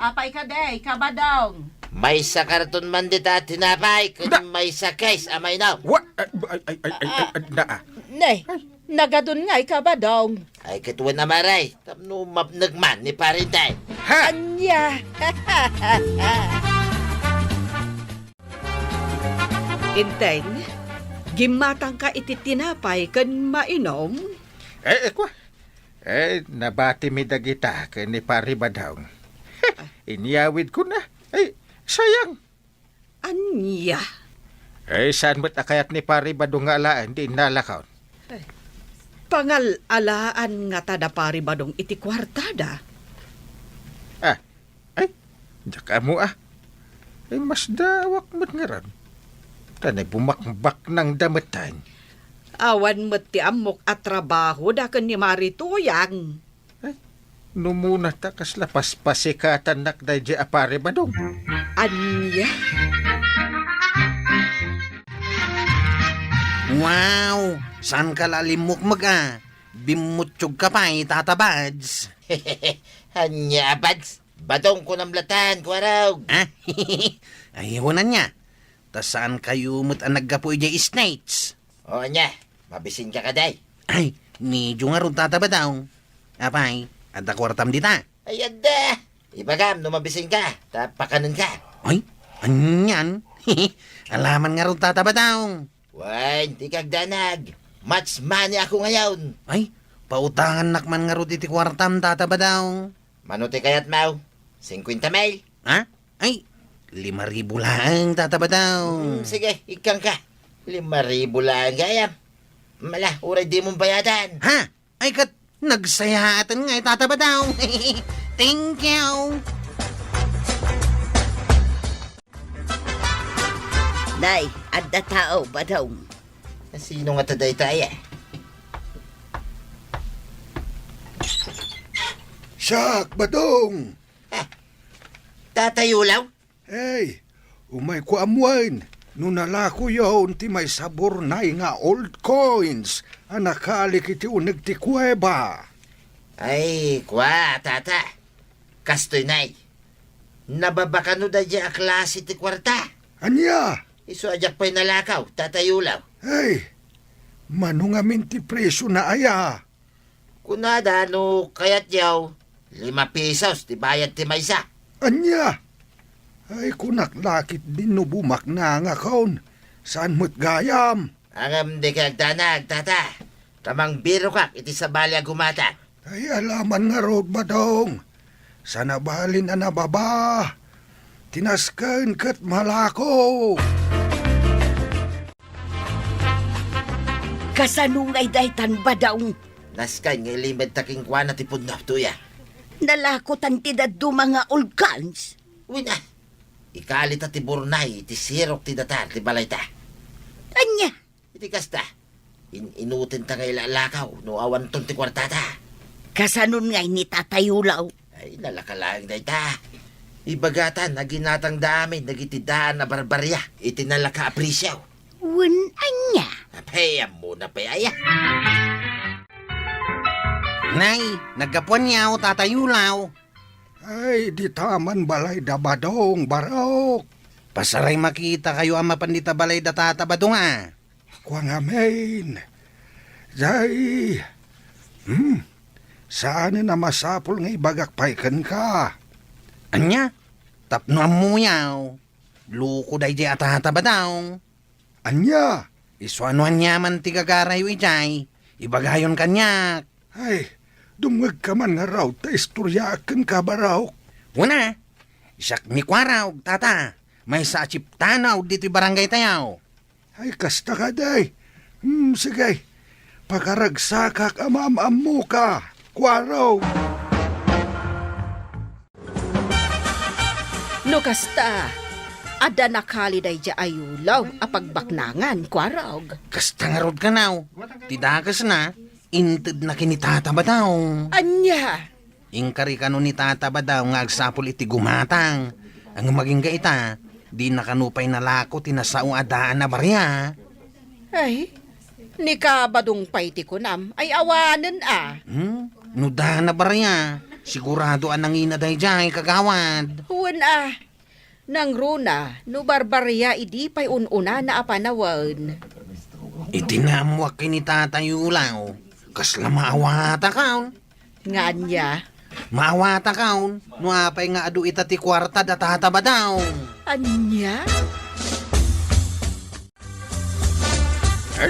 Speaker 5: Apay ka day, kabadong.
Speaker 1: May sa karton man dita tinapay, kung may sa case, amay na.
Speaker 4: What? Naa.
Speaker 3: Nay, nagadun ngay kabadong.
Speaker 1: Ay, katuwan na maray. Tapno mapnagman ni parintay.
Speaker 4: Ha?
Speaker 3: Anya. Inteng, gimatang ka iti tinapay kan mainom?
Speaker 4: Nabati mi dagita ka ni pari badawng. Inyawid ko na. Ay, sayang.
Speaker 3: Anya.
Speaker 4: Saan mo't akayat ni pari badong nga alaan, di nalakaw.
Speaker 3: Pangalalaan nga tada pari badong iti kwartada.
Speaker 4: Daka mo mas dawak mo't nga ron. Tanay bumakbak ng damatan.
Speaker 3: Awan mo't ti amok at trabaho dakan ni Marituyang.
Speaker 4: Numuna ta kas lapas pasikatan nak day di apare badong.
Speaker 3: Anya.
Speaker 2: Wow! Saan ka lalimok Bimutsog ka pa, tatabads.
Speaker 1: Hanya, bads. Badong ko ng blatan, kwaraw.
Speaker 2: Ayaw na niya. Ta saan kayo mo't ang naggapoy di snates?
Speaker 1: O, nya. Mabisin ka kaday.
Speaker 2: Ay, medyo nga ron tatabadaw. Apay, at kwartam dita.
Speaker 1: Ay, anda. Ibagam, numabisin ka. Tapakanan ka.
Speaker 2: Ay, anyan. Alaman nga ron tatabadaw.
Speaker 1: Wan, di kagdanag. Much money ako ngayon.
Speaker 2: Ay, pautangan nakman nga ron iti kwartam tatabadaw.
Speaker 1: Manuti kayat mau. 50 mail.
Speaker 2: Ha? Ay, 5,000 lang tatabadaw.
Speaker 1: Sige, ikang ka. 5,000 lang gayam. Mala, uray di mong bayadan.
Speaker 2: Ha? Ay, kat nagsayatan nga tatabadaw. Thank you.
Speaker 6: Day, adda tao badong.
Speaker 1: Sino nga taday tayo?
Speaker 8: Siyak, Badong!
Speaker 1: Tatayulaw?
Speaker 8: Hey, umay ko amuan. Nunalako yun ti may sabor na nga old coins. Anakalik iti unag ti kuweba.
Speaker 1: Ay, kwa, tata. Kastoy nay. Nababaka no da dya a klase ti kwarta.
Speaker 8: Anya?
Speaker 1: Iso ajak pa'y nalakaw, tatayulaw.
Speaker 8: Hey, manungamin ti presyo na aya.
Speaker 1: Kunada, no kayat yaw, 5 pesos, ti bayad ti maysa.
Speaker 8: Anya? Ay, kunaklakit din no bumak na nga kaon. Saan mo't gayam?
Speaker 1: Angam di kag danag, tata. Kamang biro kak, iti sa balya gumata.
Speaker 8: Ay, alaman nga road, Badong. Sana balin na nababa. Tinaskan kat malako.
Speaker 6: Kasanungay daytan ba daong
Speaker 1: Naskay nga ilimed taking kwa na tipod na tuya.
Speaker 6: nalakotan ti daddo mga old guns?
Speaker 1: Uy na, ikalit ti burnay, iti sirok ti datar, ti balay ta.
Speaker 6: Anya?
Speaker 1: Iti kasta, inutin ta ngay lalakaw, no awan ton ti kwartata.
Speaker 6: Kasanon ngay ni tatayulaw.
Speaker 1: Ay, nalakalaang day ta. Ibagatan, naginatang dami, nagitidaan na barbarya, iti nalaka aprisyaw.
Speaker 6: Wen anya?
Speaker 1: Apayam mo na payaya.
Speaker 2: Nay, nagkapuan niyaw, tatayulaw.
Speaker 8: Ay, di taman balay da Badong, barok.
Speaker 2: Pasaray makita kayo ang mapandita balay da tatabadong ah.
Speaker 8: Kwa nga main. Zay. Saan na masapol nga ibagak paikan ka?
Speaker 2: Anya? Tapno ang muyaw. Luko day di atatabadaw.
Speaker 8: Anya?
Speaker 2: Isuanuan niya man tigagarayo ijay. Ibagayon kanyak.
Speaker 8: Ay, dumwag ka man nga raw ta istoryakan ka baraw.
Speaker 2: Una, isak mi kwaraw, tata. May sa chiptanaw dito barangay tayaw.
Speaker 8: Ay, kasta ka day. Sige. Pagaragsakak amam mo ka. Kwaraw.
Speaker 3: No kasta, ada nakali day dya ayulaw apagbaknangan, kwarog.
Speaker 2: Kasta nga rod ka naw. Tidakas na, inted na kinitatabadaw.
Speaker 3: Anya?
Speaker 2: Ingkari ka no ni tatabadaw nga agsapol iti gumatang. Ang maging gaita, di nakanupay na lako tinasaong adaan na barya.
Speaker 3: Ay, ni kabadong paiti ko nam, ay awanan ah.
Speaker 2: Nuda na barya. Sigurado anang inaday dyan kagawad.
Speaker 3: Huwan ah, nang runa, no barbarya idi pa'y ununa na apanawan.
Speaker 2: Itinamwak kinitatayulaw. Kasla maawata kaon.
Speaker 3: Nga niya,
Speaker 2: Maawata kaon. Nuapay nga adu itati kwarta datatabadaw.
Speaker 3: anya?
Speaker 4: Ay,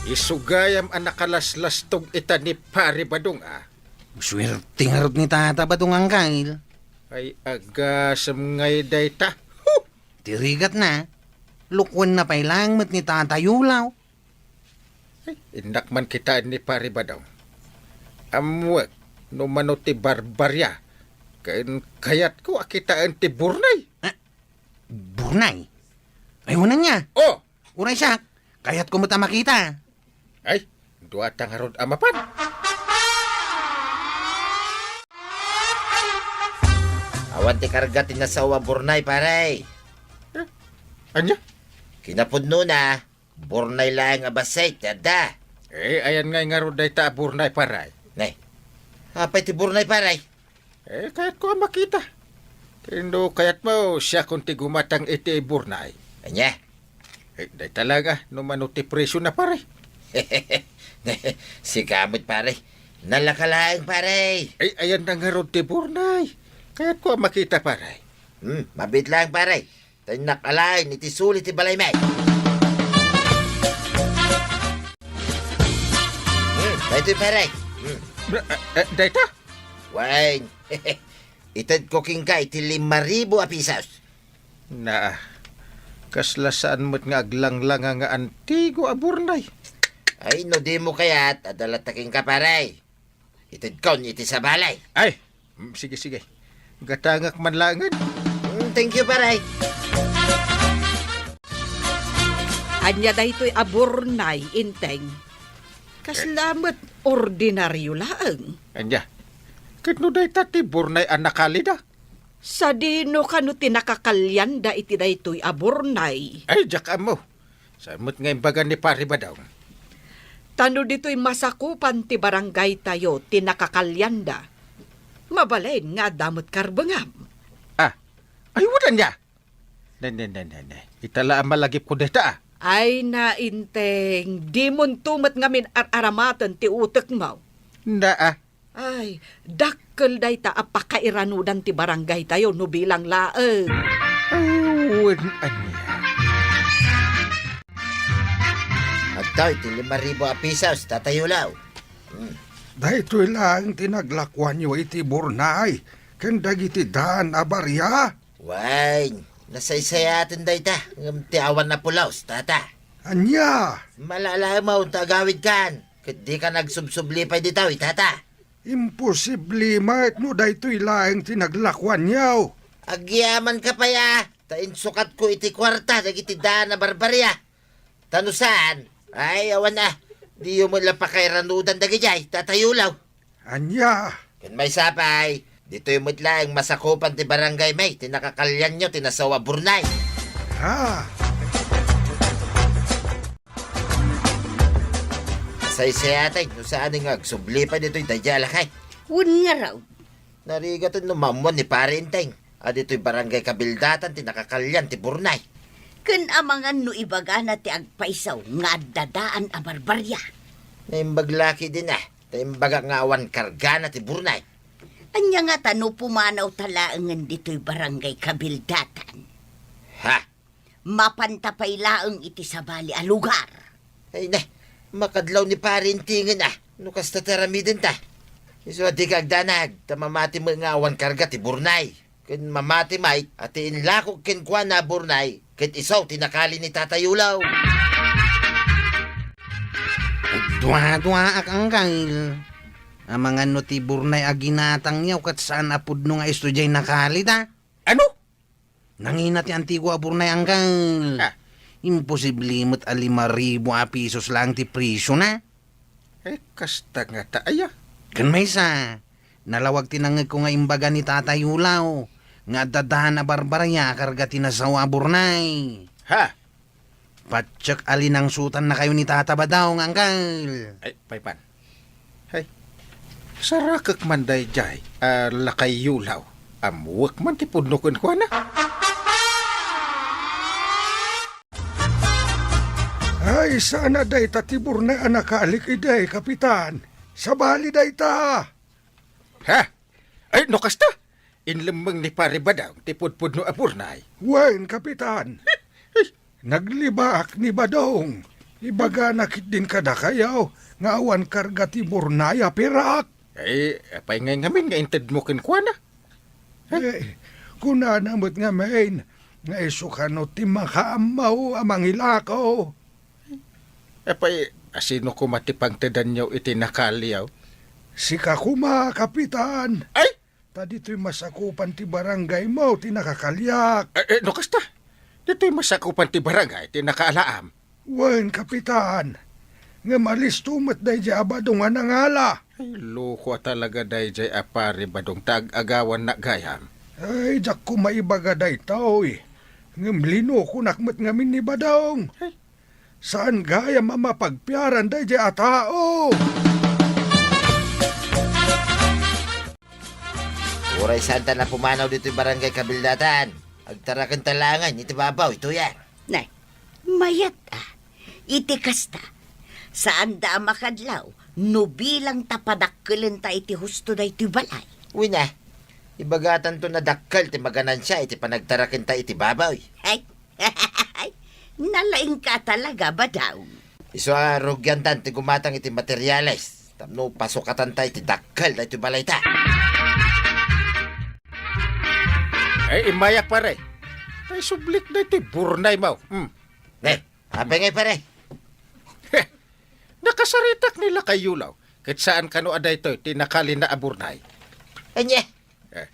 Speaker 4: isugayam ang nakalaslastog ita ni Pari Badong ah.
Speaker 2: Swerte nga rod ni tatabadong ang kail.
Speaker 4: Ay agasam ngay dayta.
Speaker 2: Tirigat na. Lukwan na pailang mat ni tatayulaw.
Speaker 4: Indak man kita ni Pari Badong. Amwag, no mano ti barbarya. Kayat ko akitaan ti burnay.
Speaker 2: Burnay. Ay, una niya.
Speaker 4: Oh!
Speaker 2: Uray siya. Kaya't kumuta makita.
Speaker 4: Ay, duwata nga rod amapan.
Speaker 1: Awan ti kargatin na sa burnay, paray.
Speaker 4: Anya?
Speaker 1: Kinapudno na, burnay lang abasay, tada.
Speaker 4: Ayan nga rod dayta burnay paray.
Speaker 1: Nay, apay ti burnay, paray.
Speaker 4: Kayat ko makita. Kendo kayat mo siya kung ti gumatang iti burnay.
Speaker 1: Anya?
Speaker 4: Day talaga, no mano ti presyo na paray.
Speaker 1: Si kamot, paray. Nalakalaang, paray.
Speaker 4: Ayan na nga rod ti burnay. Kayat ko makita paray.
Speaker 1: Mabit lang, paray. Tanak alain, iti sulit ti balay may. Ito'y paray.
Speaker 4: Dayta?
Speaker 1: Wine. Itad ko kingka, iti 5,000 a pisos.
Speaker 4: Na, kaslasaan mo't nga aglang-lang nga antigo a burnay.
Speaker 1: Ay, no di mo kaya't, adalataking ka, paray. Itad ko, iti sa balay.
Speaker 4: Ay, sige. Gatangak man langan.
Speaker 1: Thank you, paray.
Speaker 3: Anya daytoy aburnay, inteng. Kaslamat ordinaryo lang.
Speaker 4: Anya, Kano day ta ti Burnay ang nakalida?
Speaker 3: Sa dino ka no tinakakalyanda iti daytoy aburnay.
Speaker 4: Ay, jak amo. Samot nga imbagan ni pari ba daw?
Speaker 3: Tano dito'y masakupan ti barangay tayo tinakakalyanda. Mabalain nga damot karbangam.
Speaker 4: Ah, ay wala niya. Ne. Itala ang malagip ko deta.
Speaker 3: Ay nainteng, di mon tumat ngamin aramatan ti utek mo.
Speaker 4: Na
Speaker 3: Ay, dakkel day ta apakairanudan ti barangay tayo no bilang laeng.
Speaker 4: Ayun, anya.
Speaker 1: At daw, iti 5,000 a pisos, tatayulaw.
Speaker 8: Dahito lang tinaglakwan nyo iti Burnay. Ken dagiti daan a barya.
Speaker 1: Why, nasaysayatin day ta. Ngam ti awan na pulaws, tata.
Speaker 8: Anya,
Speaker 1: Malala mo, tagawid kan. Kat di ka nagsubsublipay ditaw, tata.
Speaker 8: imposible mat no daytoy lang tinaglakwan nyo.
Speaker 1: Agyaman ka pa ya. Tain sukat ko iti kwarta, dagiti daan na barbarya. Tanusan, ay awan na. Di mo lang pakairanudan dagijay, tatayulaw.
Speaker 8: Anya,
Speaker 1: Kan may sapay, dito yung mutla ang masakupan ti barangay may, tinakakalyan nyo, tinasawa Burnay.
Speaker 8: ha,
Speaker 1: Saysayatay, no saan nga, subli pa dito'y dadyalakay.
Speaker 6: Un nga raw.
Speaker 1: Narigaton no mamon ni parinteng. Dito'y barangay kabildatan, tinakakalyan ti Burnay.
Speaker 6: Kun amangan no ibaga na ti agpaisaw nga dadaan a barbarya.
Speaker 1: Naimbaglaki din taimbaga nga awan karga na ti Burnay.
Speaker 6: Anya nga tano pumanaw talaangan dito'y barangay kabildatan.
Speaker 1: Ha?
Speaker 6: Mapantapay laeng iti sabali a lugar.
Speaker 1: Ay na, makadlaw ni parintingin nukas tataramidin ta. Iso di kagdanag, tamamati mo nga awan karga ti Burnay. Kun mamati may, ati inlakog kinkwa na Burnay, ket isaw tinakali ni tatayulaw.
Speaker 2: Dwa-dwa ak angkal. Ang mga ti Burnay aginatang yaw kat saan apod no nga estudyay nakalida.
Speaker 4: Ano?
Speaker 2: Nangina ti Antigua Burnay angkal.
Speaker 4: Ah.
Speaker 2: Imposible mo't 5,000 a pisos lang ti presyo na.
Speaker 4: Kasta nga ta, aya.
Speaker 2: Kan may sa, nalawag tinangag ko nga imbaga ni Tatay Ulaw, nga dadahan na barbarya karga tinasawa Burnay.
Speaker 4: Ha?
Speaker 2: Patsak alinang sutan na kayo ni Tata Badaw, angkal.
Speaker 4: Ay, paypan. Hay. Sarakak man day jay, lakay yulaw. Amuwak man ti pudnukon ko na.
Speaker 8: ay sana day tatibur na anakalik iday, kapitan. Sabali day ta.
Speaker 4: Ha? Ay, no kasta. Inlamang ni pare ba daw, ti pudpudno a Burnay.
Speaker 8: Wen, kapitan. Naglibak ni Badong. Ibaga nakit din kada kayaw. Nga awan karga ti Burnay a pirak.
Speaker 4: Ay, apay nga ngamin nga inted mo kinkwa na.
Speaker 8: Eh, kuna namot nga main. Nga isukano ti makaamaw amang ilakaw.
Speaker 4: Apay, asino ko matipang tedan nyo iti nakaliyaw?
Speaker 8: Si Kakuma, kapitan.
Speaker 4: Ay!
Speaker 8: Ta dito'y masakupan ti barangay mo, ti nakakalyak.
Speaker 4: No kasta. Dito'y masakupan ti barangay, ti nakaalaam.
Speaker 8: Wen, kapitan. Nga malis tumat day di abadong anangala.
Speaker 4: Ay, loko talaga day jay apari badong tag-agawan na gayam.
Speaker 8: Ay, jak ko maibaga day taoy. Ngam lino ko nakmat ngamin ni Badong. Saan gaya mamapagpiaran day di atao?
Speaker 1: Uray santa na pumanaw dito yung barangay kabildatan. Agtarakan talangan, iti babaw, ito yan.
Speaker 6: Nay, mayat iti kasta. Saan da makadlaw, no bilang tapadakkelin ta iti husto da iti balay.
Speaker 1: Uy na, ibagatan to na dakkal, ti maganan siya, iti panagtarakan ta iti babaw.
Speaker 6: Ay, nalaing ka talaga ba daw?
Speaker 1: Iso rugyantan, ti gumatang iti materialis. Tamno pasukatan ta iti dakkal, da iti balay ta.
Speaker 4: Ay, imaya pare. Ay, sublik na iti Burnay mo.
Speaker 1: Abay ngay pare.
Speaker 4: Nakasaritak nila kay Yulaw. Kahit saan kano aday to, tinakali na a Burnay.
Speaker 1: Anya,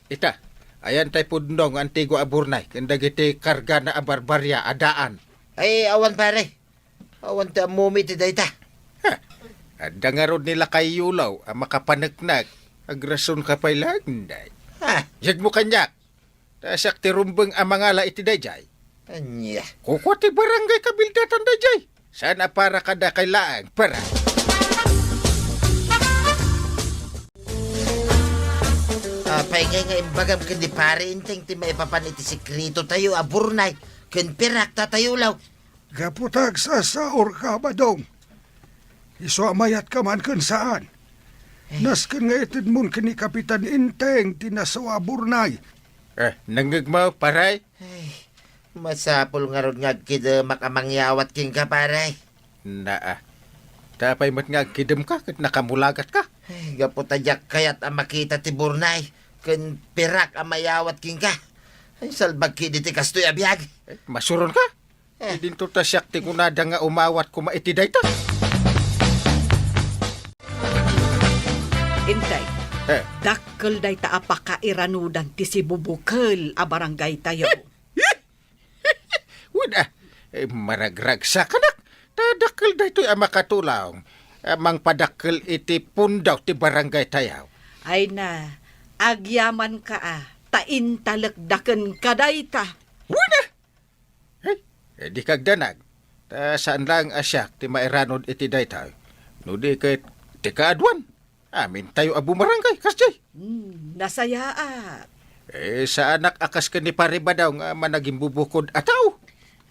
Speaker 4: Ita, ayan tay pudnong antigo a Burnay. Kandagiti karga na a barbarya adaan.
Speaker 1: ay awan pare. Awan ta mumi ti dayta.
Speaker 4: Dangarod nila kay Yulaw ang makapanagnak. Agrason ka pa'y lang, day.
Speaker 1: Ha?
Speaker 4: Jag mo kanyak. Tasak ti rumbeng amangala iti dayjay.
Speaker 1: Anya.
Speaker 4: Kuko ti barangay kabildatan dayjay. Sana para kada kailaan, para.
Speaker 1: Paingay nga imbagam ken di pare inteng ti maipapan iti sikrito tayo aburnay. Ken pirak tatayo law.
Speaker 8: Gaputag sa saor ka, Badong. Iso amayat ka man kun saan. Nasken nga itid mon kini Kapitan Inteng tinasawa burnay.
Speaker 4: Nangagmaw, paray.
Speaker 1: Ay, masapol nga ron nga kid makamangyawat king ka paray.
Speaker 4: Naa. Tapay mat nga kidem ka, kat nakamulagat ka.
Speaker 1: Ay, gaputadyak kayat ang makita ti burnay. Ken pirak ang mayawat king ka. Ay, salbag kid iti kastoy abiyag.
Speaker 4: Masuron ka. Idin to ta siyak ti kunada nga umawat kumaitiday ta.
Speaker 3: Intay, dakkel day ta apakairanudan ti si Bubukal a barangay tayo.
Speaker 4: Wala. Maragrag sa kanak. Tadakkel da ito'y makatulaw. Amang padakkel iti pundaw ti barangay tayaw.
Speaker 3: Ay na, agyaman ka taintalagdaken ka day ta.
Speaker 4: Wala. Di kagdanag. Saan lang asyak ti mairanod iti daytaw. No di kay ti kaadwan. Amin tayo abu barangay, kasjay.
Speaker 3: Nasayaat.
Speaker 4: Sa anak akas ka ni Paribadaw nga managing bubukod ataw.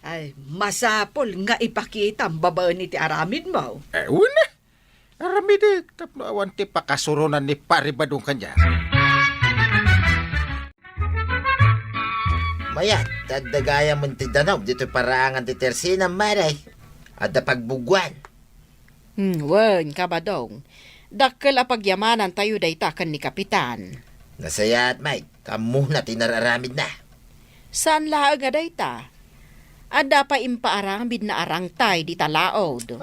Speaker 3: Ay, masapol nga ipakita ang babaan ni ti aramid mo.
Speaker 4: Una. Aramidik, tapno awan ti pakasurunan ni Paribadong kanya.
Speaker 1: Mayat, tadagaya mo ti danaw dito parangan ti tersina maray. At pagbugwan.
Speaker 5: Wen, kabadong. Dakkel a pagyamanan tayo dayta kan ni Kapitan.
Speaker 1: Nasayat, Mike. Kamu na tinararamid na.
Speaker 5: Saan laang nga dayta? Ada pa impaarambid na arangtay di talaod.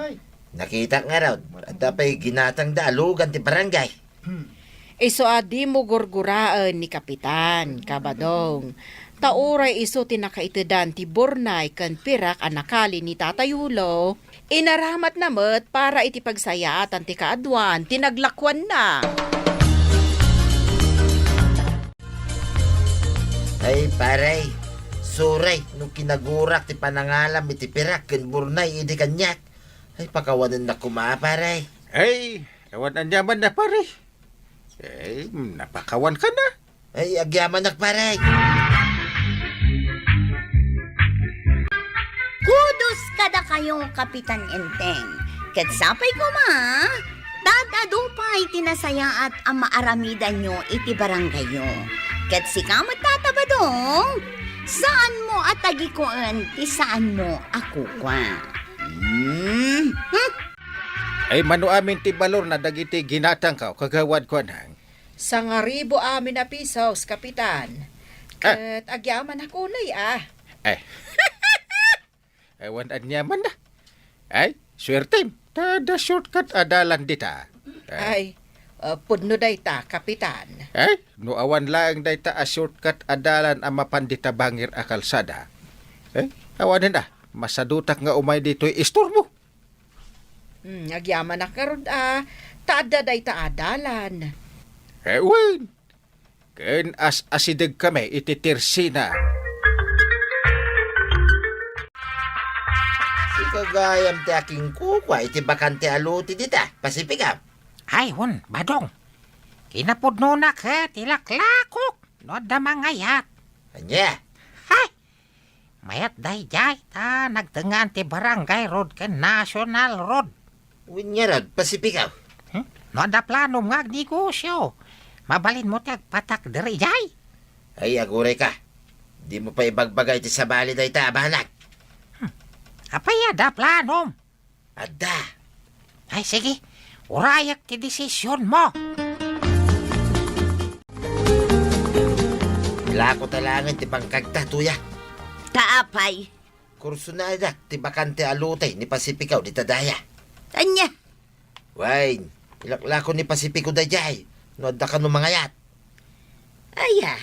Speaker 1: Nakita nga raw. At pa'y ginatang dalugan ti barangay.
Speaker 5: Iso adi mo gurguraan ni Kapitan, kabadong. Tauray iso tinakaitidan ti Burnay kan pirak anakali ni Tatayulo. Inaramat namat para iti pagsayaatan ti kaadwan, tinaglakwan na.
Speaker 1: Ay, paray. Suray, nung kinagurak ti panangalam iti pirak ken Burnay idi kanyak. Ay, pakawanan na kumaparay.
Speaker 4: Ay, awan ang yaman na pare. Napakawan ka na.
Speaker 1: Ay, agyaman nak paray.
Speaker 6: Kudos kada kayong Kapitan Enteng. Katsapay ko ma, dadadupay tinasaya at ang maaramidan nyo iti barangay nyo. Katsikamat tatabadong, saan mo at tagikuan, ti saan mo ako kwa.
Speaker 4: Ay mano amin ti balor na dagiti ginatang ka kagawad ko nang.
Speaker 5: Sangaribo amin na pisos, Kapitan. Kat agyaman ako na
Speaker 4: Ay. Ewan an yaman na. Ay, swerte. Tada shortcut adalan dita.
Speaker 5: Ay, pudno dayta, Kapitan.
Speaker 4: Ay, no awan lang dayta a shortcut adalan ang mapandita bangir a kalsada. Awanin na. Masadutak nga umay dito'y istorbo.
Speaker 5: Agyaman na karod taada dayta adalan.
Speaker 4: Ewan. Ken asidig kami ititirsina.
Speaker 1: Kagayam ti aking kukwa, iti bakante aluti dita, Pasipika.
Speaker 9: Ay, hun, badong. Kinapudno na ka, tilaklakok. No da mangayat.
Speaker 1: Anya?
Speaker 9: Hay! Mayat day jay, ta nagtengan ti barangay road ka national road.
Speaker 1: Winya rod, Pasipika.
Speaker 9: No da plano nga negosyo. Mabalin mo ti agpatak diri jay.
Speaker 1: Ay, aguray ka. Di mo pa ibagbagay ti sabali day ta, abanak.
Speaker 9: Apay da planom.
Speaker 1: Ada.
Speaker 9: Ay, sige. Urayak ti desisyon mo.
Speaker 1: Lako talangan ti pangkagta, tuya.
Speaker 6: Taapay.
Speaker 1: Kurso na adak, ti bakante alutay ni Pasipikaw di tadaya.
Speaker 6: Tanya.
Speaker 1: Wain, ilaklako ni Pasipiko dayay. No adda ka no mangayat.
Speaker 6: Aya.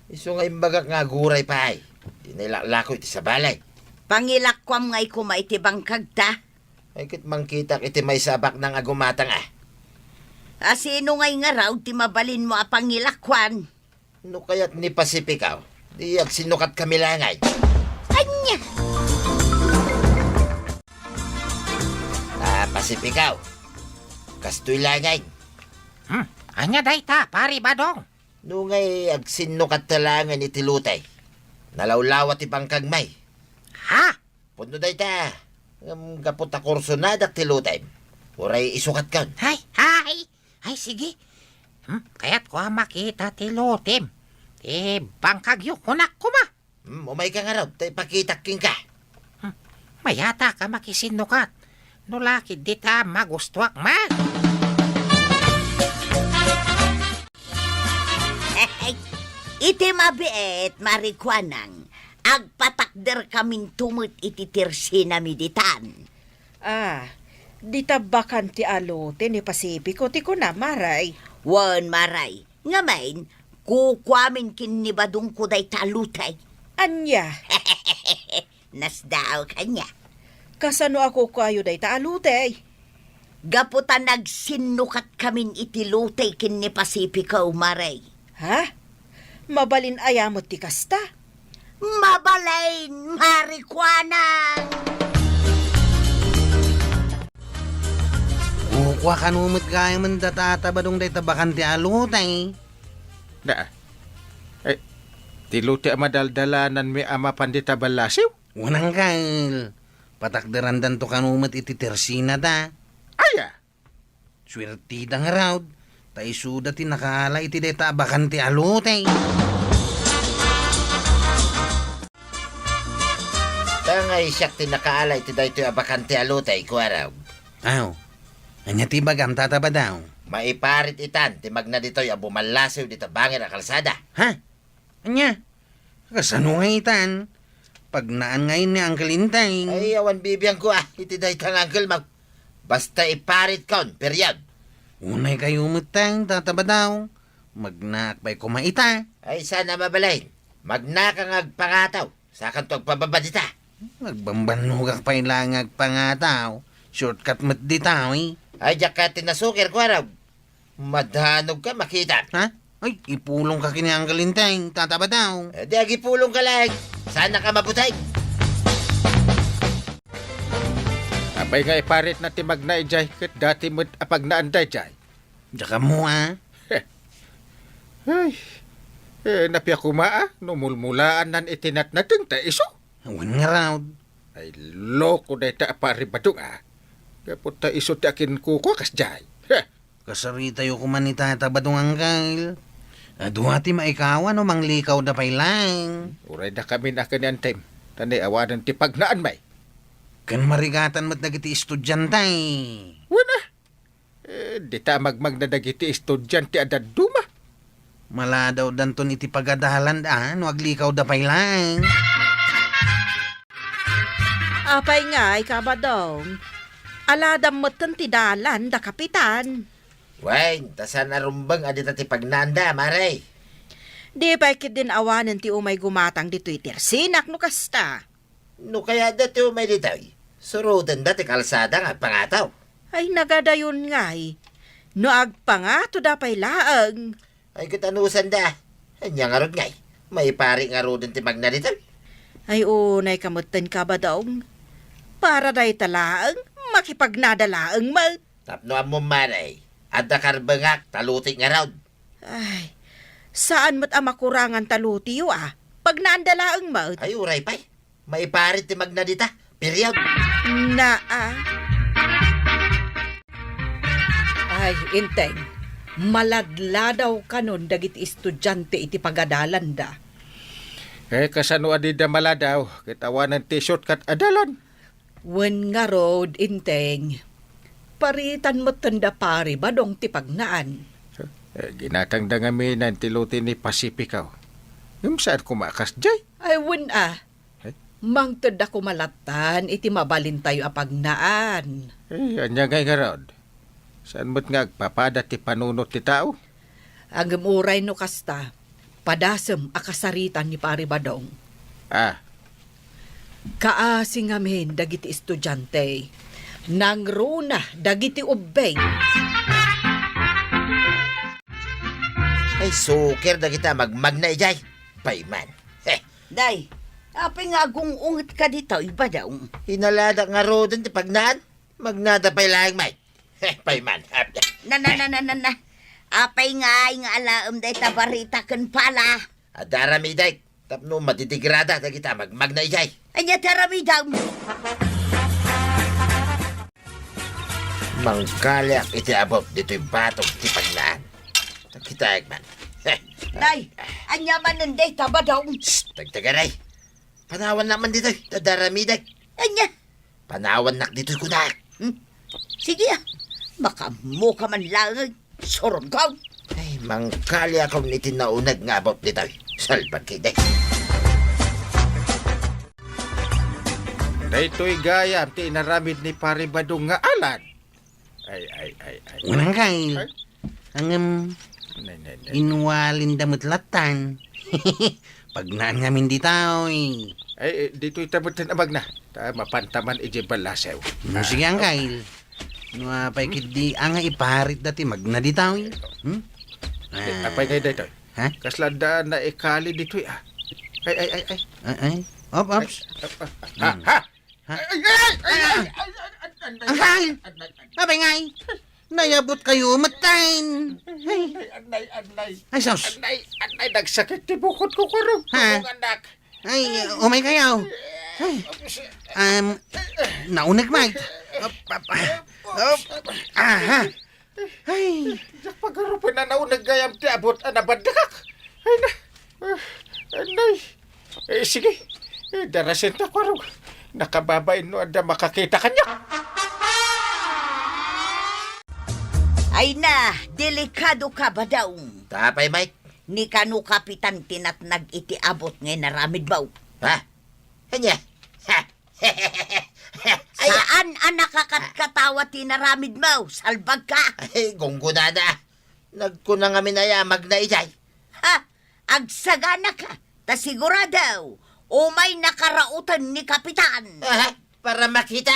Speaker 1: Iso nga imbagak nga guray pa ay. Di na ilaklako iti sa balay.
Speaker 6: Pangilakwam ngay kumaitibang kagta.
Speaker 1: Ay kit mangkitak iti may sabak ng agumatang .
Speaker 6: Asino ngay nga raw ti mabalin mo apangilakwan?
Speaker 1: No kaya't ni Pasipikaw, di ag sinukat kami langay.
Speaker 6: Anya!
Speaker 1: Pasipikaw, kastoy langay.
Speaker 9: Anya day ta, pari badong.
Speaker 1: No ngay ag sinukat talangan iti lutay. Nalawlawat ti bangkagmay.
Speaker 9: Ha?
Speaker 1: Puno day ta. Kaputa kurso na dak ti lutay. Uray isukat kan.
Speaker 9: Ay, sige. Kaya't ko makita ti lutim. Bangkag yung kunak ko ma.
Speaker 1: Umay ka nga raw, tay pakitak king ka.
Speaker 9: Mayata ka makisinukat. Nulakid di ta magustuak ma.
Speaker 6: Iti mabiet, marikwanang. Agpatakder kaming tumut iti tirsinami ditan.
Speaker 5: Di tabakan ti alote ni Pasipiko ti ko na maray.
Speaker 6: Wan maray. Ngamain, kukwamin kinibadong ko day talutay.
Speaker 5: Anya,
Speaker 6: Nasdaaw kanya.
Speaker 5: kasano ako kayo day taalute?
Speaker 6: Gaputan nagsinukat kamin iti lutay kin ni Pasipikaw, maray.
Speaker 5: Ha? Mabalin ayamot ti kasta?
Speaker 6: Mabalain, marikwanang!
Speaker 2: Ukwa kanumit kaya man datatabadong day tabakan ti alutay.
Speaker 4: Na, tiluti amadaldalanan mi ama pandita balasiw.
Speaker 2: Unang kail. Patakderan dan to kanumit iti tersina da.
Speaker 4: Aya,
Speaker 2: Swerte da nga raw. Taisuda ti nakala iti day tabakan ti alutay.
Speaker 1: Tangay siyak ti nakaalay ti daytoy abakante alutay ko araw.
Speaker 2: Aw, anya ti bagam tataba daw.
Speaker 1: Maiparit itan ti magna ditoy abumalasew dito bangir a kalsada.
Speaker 2: Ha? Anya? Kasano nga itan? Pag naan ngayon ni Uncle Intay.
Speaker 1: Ay, awan bibiyang ko iti daytang uncle mag. Basta iparit kon, period.
Speaker 2: Unay kayo umutang tataba daw. Magnaakbay kumaita.
Speaker 1: Ay, sana mabalain. Magnakang agpangataw. Sa kantog pababadita.
Speaker 2: Magbambanugak pa ilangag pangataw. Shortcut mat di tao eh.
Speaker 1: Ay, jakatin na sukir ko araw. Madhanog ka makita.
Speaker 2: Ha? Ay, ipulong ka kini Uncle Intay. Tataba daw.
Speaker 1: Eh, di agipulong ka lang. Sana ka mabutay.
Speaker 4: abay nga iparit na ti magnay jay ket dati mo't apag naanday jay.
Speaker 2: Tsaka mo ah.
Speaker 4: Ay, napya kumaa, numulmulaan nan itinat nating ta iso.
Speaker 2: Awan nga raw.
Speaker 4: Ay, loko day ta pari badung Kapot ta iso ti akin kuko kas jay.
Speaker 2: Kasarita yung kumanita tabadong Uncle. Duhati maikawan o manglikaw da pay lang.
Speaker 4: Uray na kami na kanyan time. Tanay awanan ti pagnaan may.
Speaker 2: Kan marigatan mat dagiti estudyantay.
Speaker 4: Wala. Di ta magmag na dagiti estudyante adad duma.
Speaker 2: Mala daw danton iti pagadalan no aglikaw da pay lang.
Speaker 5: Apay nga, ikabadong. Aladam mo ti dalan da kapitan.
Speaker 1: Wain, tasan arumbang adita ti pagnanda, maray.
Speaker 5: Di ba din awanan ti umay gumatang dito itirsinak no kasta?
Speaker 1: No kaya dati umay ditoy. Surutan dati kalsada nga pangataw.
Speaker 5: Ay nagadayon nga no agpangato da pay laang.
Speaker 1: Ay katanusan da. Anya nga rod ngay. May pari nga rodin ti magna ditoy.
Speaker 5: Ay unay kamutan ka ba daw? Para day talaang makipagnadalaang mag.
Speaker 1: Tapno mo maray. Adda karbangak, talutik nga raw.
Speaker 5: Ay, saan mo't makurangan talutiyo Pag naandalaang mag.
Speaker 1: Ay uray pay. May pari ti magna dita. Period.
Speaker 5: Na
Speaker 3: Ay, Inteng. Maladla daw kanon dagiti estudyante iti pagadalan da.
Speaker 4: Kasano adida maladaw. Kitawanan ti shortcut adalan.
Speaker 3: Wen nga road, Inteng. Paritan mo tanda pari badong ti pagnaan.
Speaker 4: Ginatang da nga minan ti luti ni Pasipikaw. Yung saan kumakas jay?
Speaker 3: Ay, wen Mang tada ko malatan, iti mabalin tayo apagnaan.
Speaker 4: Anya ngay nga rod. Saan mo't nga agpapada ti panunot ti tao?
Speaker 3: Ang uray no kasta, padasem akasaritan ni pari badong. Kaasing amin dagiti estudyante. Nangruna dagiti ubbeng.
Speaker 1: Ay, suker na kita magmagna ijay. Payman.
Speaker 6: Day, apay nga agong ungit ka dito, iba daw.
Speaker 1: Hinalada nga rodan ti pagnaan. Magnada pa'y lahing may. Payman.
Speaker 6: Na. Apay nga alaam day tabarita kan pala.
Speaker 1: Adarami day. Tapno matitigrada na kita magmagna ijay.
Speaker 6: Anya tarami daw.
Speaker 1: Mangkalyak iti abot dito'y batong ti pagnaan. Kita man.
Speaker 6: Day, anya man nanday taba daw.
Speaker 1: Tagtagaray. Panawan naman dito'y. Tadarami day.
Speaker 6: Anya.
Speaker 1: Panawan nak dito'y kunak.
Speaker 6: Sige baka mo ka man lang. Sorong ka.
Speaker 1: Ay, mangkalyak akong nitinaunag nga abot dito'y. Salpag kita.
Speaker 4: Daytoy gayam ti inaramid ni pare Badong nga alad. Ay.
Speaker 2: Unang kail.
Speaker 4: Ay.
Speaker 2: Ang
Speaker 4: Nay.
Speaker 2: inwalin damutlatan. Pagnaan ngamin di tao eh.
Speaker 4: Ay, dito'y tabutin amag na. Mapantaman ije balasew.
Speaker 2: No, sige ang kail. No, apay kidi ang iparit dati magna di tao eh.
Speaker 4: Apay ngay daytoy.
Speaker 2: Ha?
Speaker 4: Kaslada na ikali dito'y ah. Ay.
Speaker 2: Ay. Ops.
Speaker 4: Ha?
Speaker 2: Ang kail. Apay ngay. Nayabot kayo matain.
Speaker 4: Anay.
Speaker 2: Ay, sos.
Speaker 4: Anay, nagsakit ti bukod ko karong.
Speaker 2: Ha?
Speaker 4: Anak.
Speaker 2: Ay, umay kayo. Ay, naunag Mike. Aha. Ay,
Speaker 4: Pagarupan na naunag gayam ti abot anabandakak. Ay na. Anay. Sige. Darasin ta karong. Nakababay no anda makakita kanya.
Speaker 6: Ay na, delikado ka ba daw?
Speaker 1: Tapay, Mike.
Speaker 6: Ni kanu kapitan tinatnag iti abot ngay naramid baw.
Speaker 1: Ha? Kanya? Ha?
Speaker 6: Saan ang nakakatkatawa tinaramid mo? Salbag ka!
Speaker 1: Ay, gunggunada. Nagkunang kami na yamag na ijay.
Speaker 6: Ha? Agsagana ka! Ta sigurado, umay nakarautan ni kapitan.
Speaker 1: Ha? Para makita.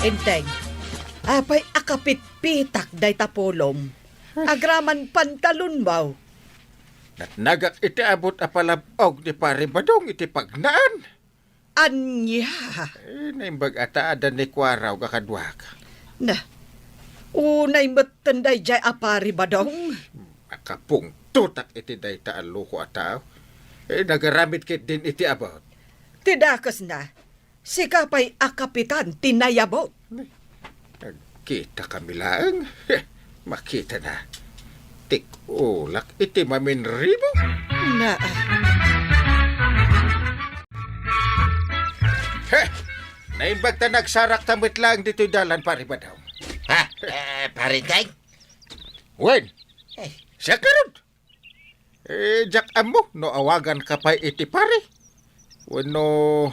Speaker 3: Inteng, apay akapit-pitak day tapolom. Agraman pantalon baw.
Speaker 4: Natnagak iti abot apalabog ni pare Badong iti pagnaan.
Speaker 3: Anya.
Speaker 4: Naimbag ata adan ni Kwaraw kakadwak.
Speaker 3: Na, unay matanday jay apari badong.
Speaker 4: Makapung tutak iti dayta aluko ataw. Nagaramit kit din iti abot.
Speaker 3: Tidakas na, si kapay akapitan tinayabot.
Speaker 4: Nagkita kami lang. Makita na. Tik-ulak iti maminribo.
Speaker 3: Na,
Speaker 4: Naimbag ta nagsarak tamit lang dito dalan pare Badaw.
Speaker 1: Ha? Parintay?
Speaker 4: Wen,
Speaker 1: Eh,
Speaker 4: siya karon. Jak amo, no awagan ka pa iti pare. Wano,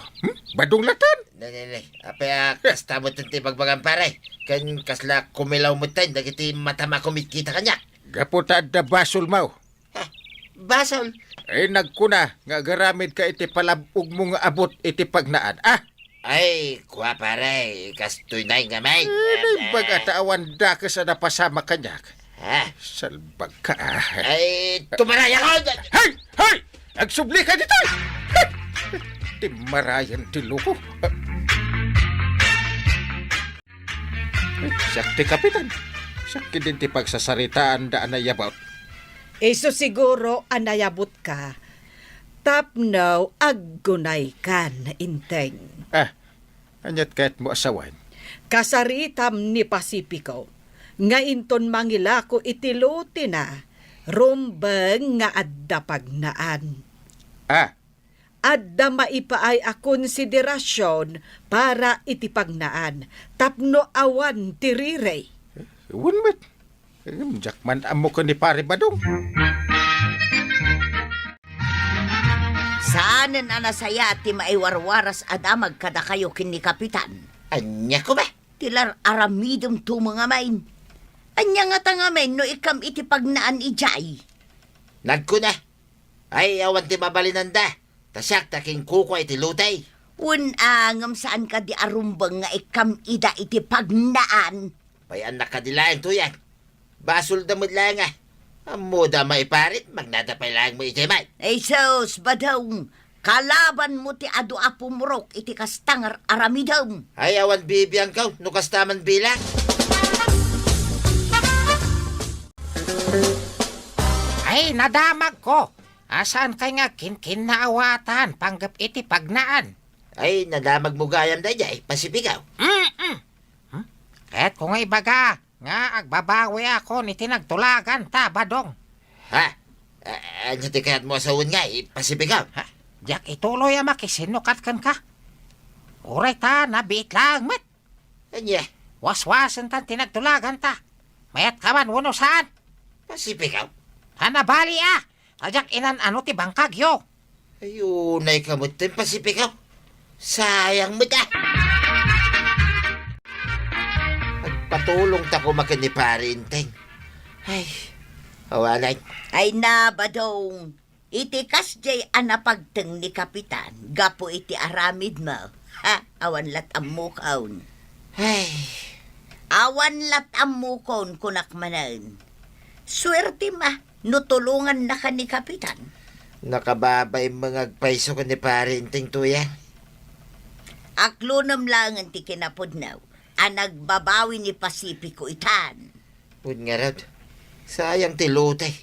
Speaker 4: Badong latan.
Speaker 1: Nay. Apay, kastamot ti bagbagan pare. Kan kasla kumilaw mo tayo, dagiti matama kumikita kanya.
Speaker 4: Gaputa da basol mau.
Speaker 1: Ha? Basol.
Speaker 4: Nagkuna, nga garamid ka iti palabog mo nga abot iti pagnaan.
Speaker 1: Ay, kuha pare, kastoy na yung gamay.
Speaker 4: Naimbag ataawan da ka sa napasama kanyak.
Speaker 1: Ha?
Speaker 4: Salbag ka
Speaker 1: Ay, tumaray ako!
Speaker 4: Hay! Nagsubli ka dito! Timarayan ti loko. Sakti kapitan. Sakti din ti pagsasaritaan daan na yabaw.
Speaker 3: iso siguro anayabot ka. Tapno aggunay ka na inteng.
Speaker 4: Anyat kahit mo asawan.
Speaker 3: Kasaritam ni Pasipiko, nga inton mangilako itiluti na, rumbeng nga adda pagnaan. Adda maipaay a konsiderasyon para iti pagnaan, tapno awan tirire.
Speaker 4: Wunmet. Jakman amo ko ni pare Badong.
Speaker 6: Saanen anasaya ti maiwarwaras adamag kada kayo kini kapitan.
Speaker 1: Anya ko ba?
Speaker 6: Tilar aramidom tu mga main. Anya nga tangamen no ikam iti pagnaan ijay.
Speaker 1: Nagkuna. Ay, awan ti mabalinanda. Tasyak taking kuko iti lutay.
Speaker 6: Unangam saan ka di arumbang nga ikam ida iti pagnaan.
Speaker 1: Payan nakadilayan to yan. Basol damod lang ah. Amo da maiparit, magnadapay lang mo ijemay.
Speaker 6: Ay sus, badong. Kalaban mo ti adu apumrok iti kastangar aramidong.
Speaker 1: Ay awan bibiyang kau, nukas taman bilang.
Speaker 9: Ay, nadamag ko. Asaan kay nga kinnaawatan panggap iti pagnaan?
Speaker 1: Ay nadamag mo gayam da jay, pasipikaw.
Speaker 9: Kahit kung ay baga, nga agbabawi ako ni tinagtulagan ta, badong.
Speaker 1: Ha? Ano ti kayat mo asawon nga, pasipikaw?
Speaker 9: Ha? Diyak ituloy ang makisinukat kan ka. Uray ta, nabiit lang, mat.
Speaker 1: Anya,
Speaker 9: Waswasan tan tinagtulagan ta. Mayat ka man, wano saan?
Speaker 1: pasipikaw?
Speaker 9: Hanabali ah. Tadyak inan ano ti bangkagyo.
Speaker 1: Ayun, ay kamot din pasipikaw. Sayang mo da. Patulong ta ko makiniparinteng. Ay, awalan.
Speaker 6: Ay na, badong. Iti kasjay anapagteng ni Kapitan. Gapo iti aramid mo. Ha? Awan lat amukaon.
Speaker 1: Ay,
Speaker 6: Awan lat amukon kunak manan. Swerte ma, nutulungan na ka ni Kapitan.
Speaker 1: nakababay mga paiso ko ni parinteng tuya.
Speaker 6: Aklunam lang ang ti kinapudnaw. Ang nagbabawi ni Pasipiko itan.
Speaker 1: Huwag nga raw, sayang tilutay.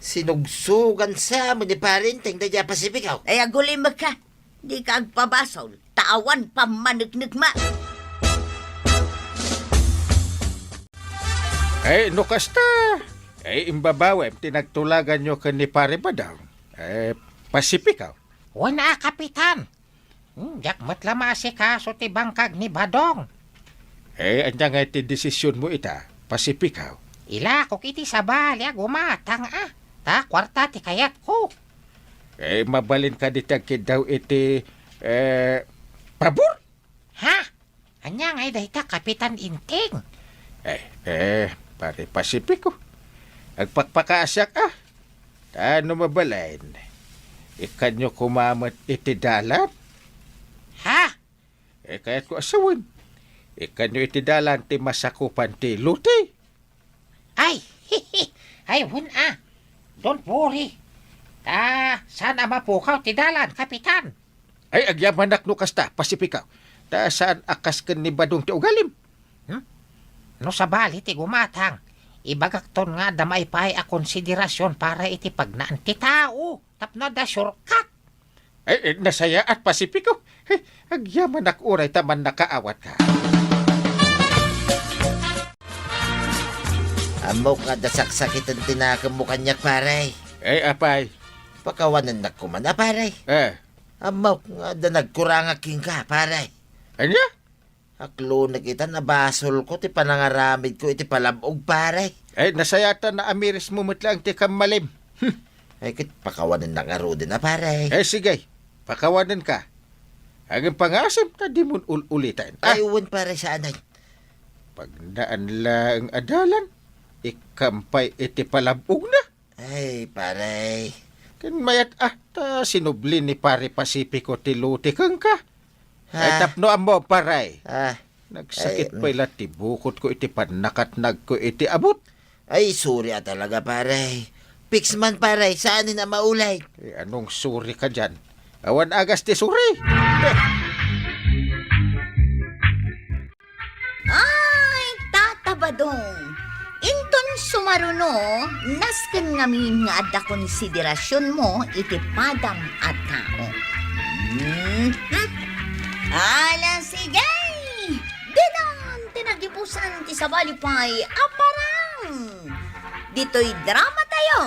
Speaker 1: Sinugsugan sa mo ni parinteng da dya pasipikaw.
Speaker 6: Ay agulimag ka. Di ka agpabasol. Taawan pa managnig ma.
Speaker 4: Ay, nukasta. Ay, imbabawem, tinagtulagan nyo ka ni pare Badaw. Pasipikaw.
Speaker 9: Wana, kapitan. Diyak matlama si kaso ti bangkag ni badong.
Speaker 4: Anya nga iti desisyon mo ita, pasipikaw.
Speaker 9: Ila ko kiti sa balya gumatang ah. Ta kwarta ti kayat ko.
Speaker 4: Mabalin ka ditagkid daw iti, pabor.
Speaker 9: Ha? Anya ngay dahita kapitan inting.
Speaker 4: Pare Pasipiko. Agpakpakaasyak Ano mabalain? Ikanyo kumamat iti dalan?
Speaker 9: Ha?
Speaker 4: Kaya't ko asawan. Ikanyo iti dalan ti masakupan ti luti.
Speaker 9: Ay, ay wun ah. Don't worry. Saan ang mapukaw ti dalan, kapitan?
Speaker 4: Ay, agyaman no kasta, Pasipikaw. Saan akas ken ni Badong ti ugalim?
Speaker 9: No sa bali ti gumatang. Ibagakton nga damay pa'y a konsiderasyon para iti pagnaan ti tao. Tapno da shortcut.
Speaker 4: Ay, nasaya at Pasipiko. Agyaman uray taman nakaawat ka.
Speaker 1: Amo ka da saksakitan tinakam mo kanyak paray.
Speaker 4: Ay, apay.
Speaker 1: Pakawanan na kuman paray. Amo nga da nagkurangaking ka paray.
Speaker 4: Anya?
Speaker 1: Aklo na kita nabasol ko ti panangaramid ko iti palabog paray.
Speaker 4: Ay, nasayatan na amiris mo matlang ti kamalim.
Speaker 1: Ay kit pakawanan na nga din na paray.
Speaker 4: Sige, pakawanan ka. Ang pangasam na di mo ulitan.
Speaker 1: Ay uwan paray sa anay.
Speaker 4: Pag naan lang adalan, ikampay iti palabog na.
Speaker 1: Ay paray.
Speaker 4: Kan mayat ta sinubli ni pare Pasipiko ti luti kang ka. Ay tapno amo paray. Nagsakit pa ila ti bukot ko iti panakatnag ko iti abot.
Speaker 1: Ay sorry talaga paray. Fix man paray, saan na maulay?
Speaker 4: Anong suri ka dyan? Awan agas ti suri.
Speaker 6: Ay, tatabadong. Inton sumaruno, nasken ngamin nga adda konsiderasyon mo iti padam at tao. Ala, sige! Dinan, tinagipusan ti sabalipay, aparang! Dito'y drama tayo,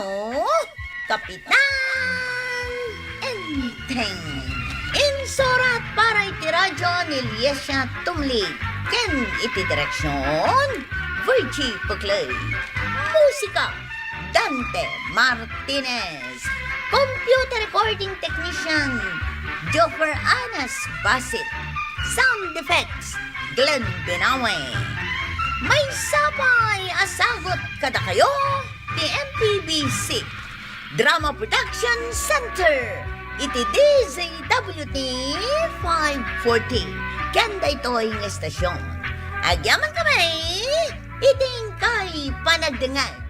Speaker 6: Kapitan Enteng. Insurat para iti radyo ni Liesya Tumli. Ken iti direksyon, Virgie Puglay. Musika, Dante Martinez. Computer recording technician, Joffer Anas Basit. Sound effects, Glenn Binawe. May sabay asagot kada kayo ni MPBC Drama Production Center. Iti DZWT 540. Kanda ito ang estasyon. Agyaman kamay, iting kay panagdengar.